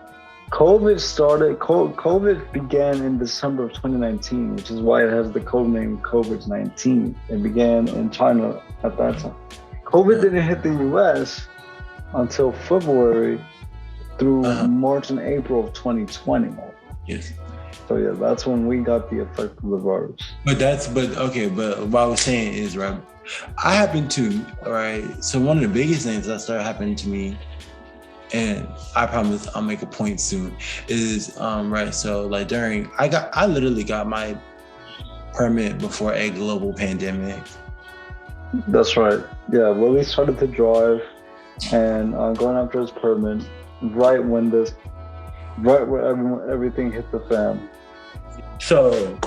COVID began in December of 2019, which is why it has the code name COVID-19. It began in China at that time. COVID didn't hit the US until February through March and April of 2020. Yes. So yeah, that's when we got the effect of the virus. But what I was saying is, right, I happened to, right, so one of the biggest things that started happening to me, and I promise I'll make a point soon, is right, so like I literally got my permit before a global pandemic. That's right. Yeah, Willie started to drive and going after his permit right when everything hit the fan. So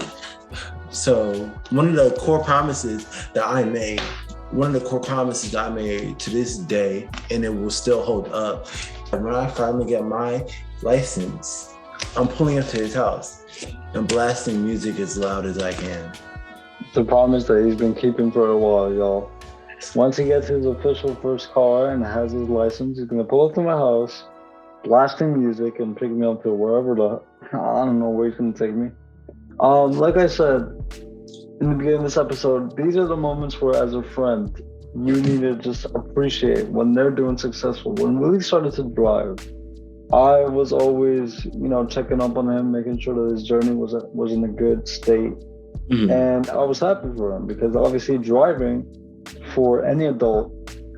one of the core promises that I made to this day, and it will still hold up, when I finally get my license, I'm pulling up to his house and blasting music as loud as I can. It's a promise that he's been keeping for a while, y'all. Once he gets his official first car and has his license, he's gonna pull up to my house, blasting music, and pick me up to wherever I don't know where he's gonna take me. Like I said in the beginning of this episode, these are the moments where, as a friend, you need to just appreciate when they're doing successful. When Willie started to drive, I was always, checking up on him, making sure that his journey was in a good state. Mm-hmm. And I was happy for him, because obviously driving for any adult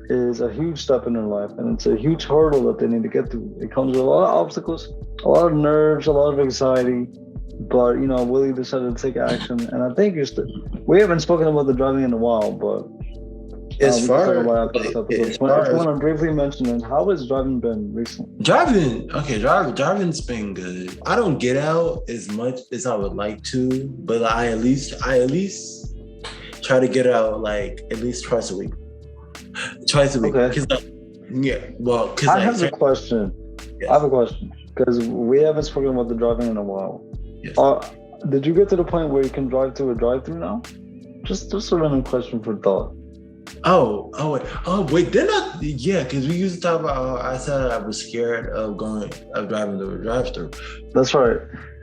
is a huge step in their life, and it's a huge hurdle that they need to get through. It comes with a lot of obstacles, a lot of nerves, a lot of anxiety. But Willie decided to take action, and I think we haven't spoken about the driving in a while, but As We can far talk about it after this episode. as far If you as want to briefly mention it, how has driving been recently? driving's been good. I don't get out as much as I would like to, but I at least try to get out like at least twice a week. Okay. Because I have a question. Yes. I have a question because we haven't spoken about the driving in a while. Yes. Did you get to the point where you can drive to a drive-through now? Just a random question for thought. Wait, didn't I? Yeah, because we used to talk about how I said I was scared of driving to a drive-through. That's right.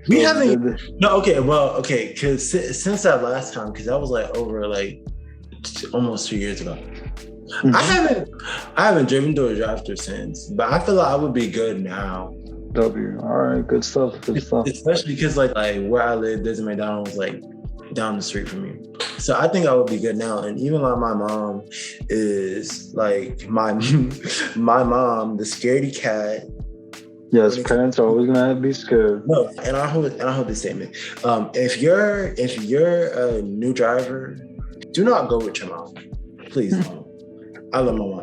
We haven't. No, okay, because since that last time, because that was like over like almost 2 years ago. Mhm. I haven't driven to a drive-through since, but I feel like I would be good now. W. All right, good stuff. Good stuff. Especially because like where I live, there's a McDonald's like down the street from me, so I think I would be good now. And even like my mom is like my mom, the scaredy cat. Yes, parents are always gonna be scared. No, and I hold this statement. If you're a new driver, do not go with your mom, please. I love my mom.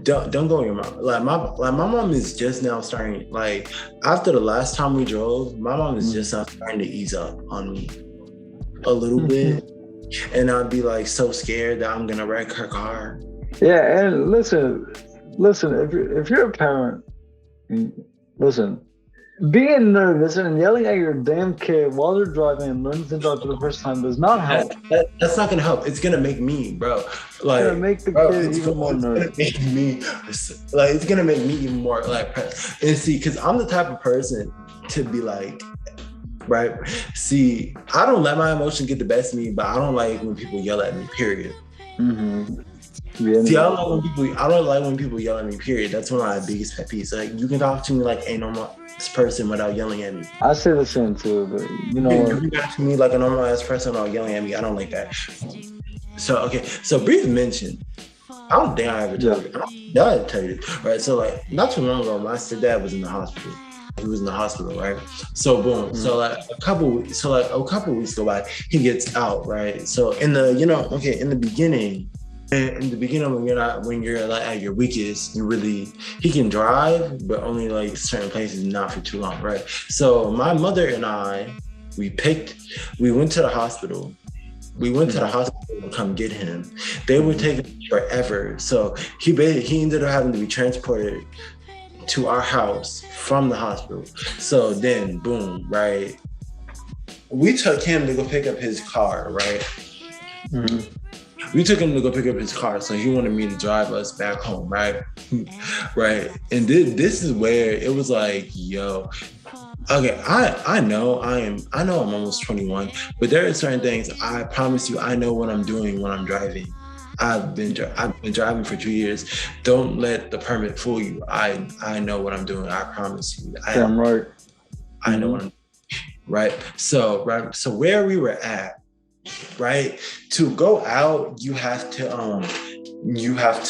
Don't go with your mom. Like my mom is just now starting. Like after the last time we drove, my mom is just now starting to ease up on me a little bit, and I'd be like so scared that I'm gonna wreck her car. Yeah, and listen. If you're a parent, listen. Being nervous and yelling at your damn kid while they're driving and learning to drive for the first time does not help. That's not gonna help. It's gonna make me, bro. Like, it's gonna make the kid even more nervous. It's gonna make me even more like. And see, because I'm the type of person to be like, right? See, I don't let my emotion get the best of me, but I don't like when people yell at me. Period. Mm-hmm. Yeah, see, I don't like when people yell at me. Period. That's one of my biggest pet peeves. Like, you can talk to me like a normal person without yelling at me. I say the same too, but you know, you can talk to me like a normal ass person without yelling at me. I don't like that. So okay, so brief mention. I don't think I ever told you. I didn't tell you this, right? So like, not too long ago, my stepdad was in the hospital. He was in the hospital, right? So boom. Mm-hmm. So like a couple weeks go by, he gets out, right? So in the beginning. In the beginning, when you're like at your weakest, he can drive, but only like certain places, not for too long, right? So my mother and I, we went to the hospital. We went to the hospital to come get him. They were taking forever, so he ended up having to be transported to our house from the hospital. So then, boom, right? We took him to go pick up his car, right? Mm-hmm. We took him to go pick up his car, so he wanted me to drive us back home, right? Right. And this is where it was like, yo, okay, I know I'm almost 21, but there are certain things I promise you I know what I'm doing when I'm driving. I've been driving for 2 years. Don't let the permit fool you. I know what I'm doing. I promise you. I'm right. I know what I'm doing. Right. So where we were at, right, to go out, you have to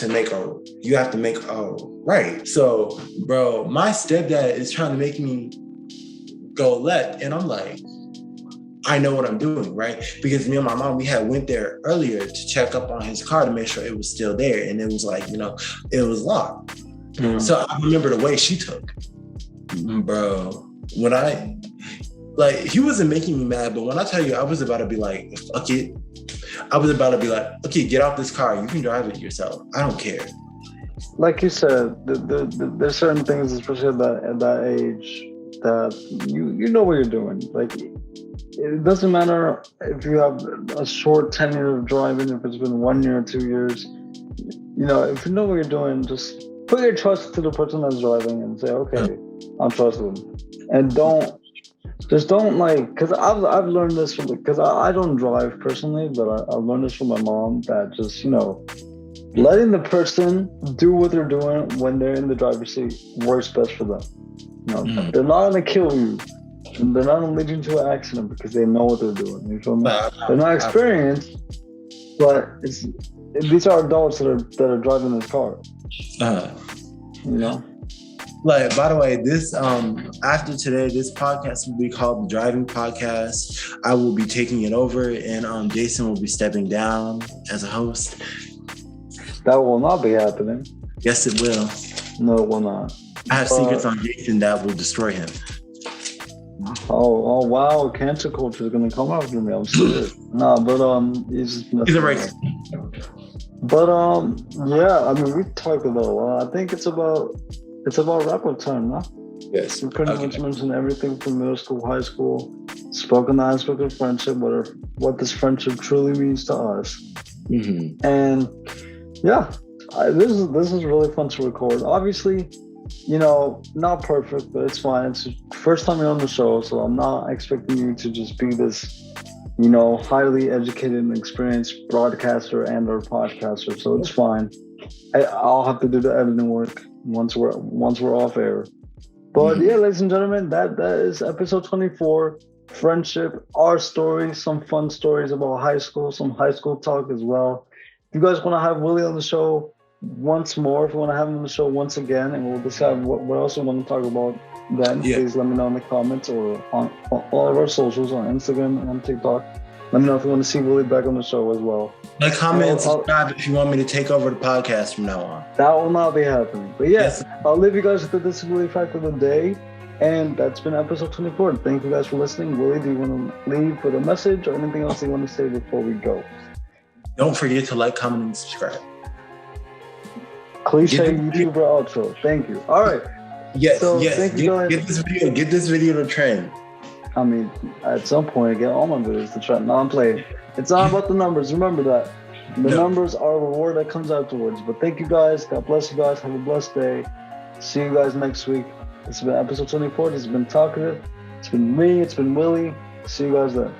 make a right. So bro, my stepdad is trying to make me go left, and I'm like, I know what I'm doing, right? Because me and my mom, we had went there earlier to check up on his car to make sure it was still there, and it was like, it was locked. Mm-hmm. So I remember the way she took, bro, when he wasn't making me mad, but when I tell you I was about to be like, fuck it. I was about to be like, okay, get off this car. You can drive it yourself. I don't care. Like you said, there's certain things, especially at that age, that you know what you're doing. Like, it doesn't matter if you have a short tenure of driving, if it's been 1 year or 2 years. If you know what you're doing, just put your trust to the person that's driving and say, okay, I'll trust them. And don't because I've learned this because I don't drive personally, but I've learned this from my mom that just letting the person do what they're doing when they're in the driver's seat works best for them. They're not gonna kill you, and they're not gonna lead you into an accident because they know what they're doing. You feel me? They're not experienced, but these are adults that are driving this car. Like, by the way, this after today, this podcast will be called the Driving Podcast. I will be taking it over, and Jason will be stepping down as a host. That will not be happening. Yes, it will. No, it will not. I have secrets on Jason that will destroy him. Oh wow, cancel culture is gonna come after me. I'm serious. Nah, but he's a racist. But yeah, I mean we talked about a lot. I think it's about wrap up time, no? Yes. We pretty much mentioned everything from middle school, high school, spoken unspoken friendship, what this friendship truly means to us. Mm-hmm. And yeah, this is really fun to record. Obviously, you know, not perfect, but it's fine. It's the first time you're on the show, so I'm not expecting you to just be this, you know, highly educated and experienced broadcaster and or podcaster. So it's fine. I'll have to do the editing work once we're off air. But yeah, ladies and gentlemen, that is episode 24. Friendship, our stories, some fun stories about high school, some high school talk as well. If you guys want to have Willie on the show once more, if you want to have him on the show once again, and we'll decide what else we want to talk about then, please let me know in the comments or on all of our socials, on Instagram and on TikTok. Let me know if you want to see Willie back on the show as well. Like, comment, and subscribe if you want me to take over the podcast from now on. That will not be happening. But yes, I'll leave you guys with the disability fact of the day. And that's been episode 24. Thank you guys for listening. Willie, do you want to leave with a message or anything else you want to say before we go? Don't forget to like, comment, and subscribe. Cliche YouTuber outro. Thank you. All right. Yes, so yes. Thank you guys. Get this video to trend. I mean, at some point, get all my videos to trend. No, I'm playing. It's not about the numbers. Remember that. The numbers are a reward that comes afterwards. But thank you guys. God bless you guys. Have a blessed day. See you guys next week. This has been episode 24. This has been Talkative. It's been me. It's been Willie. See you guys then.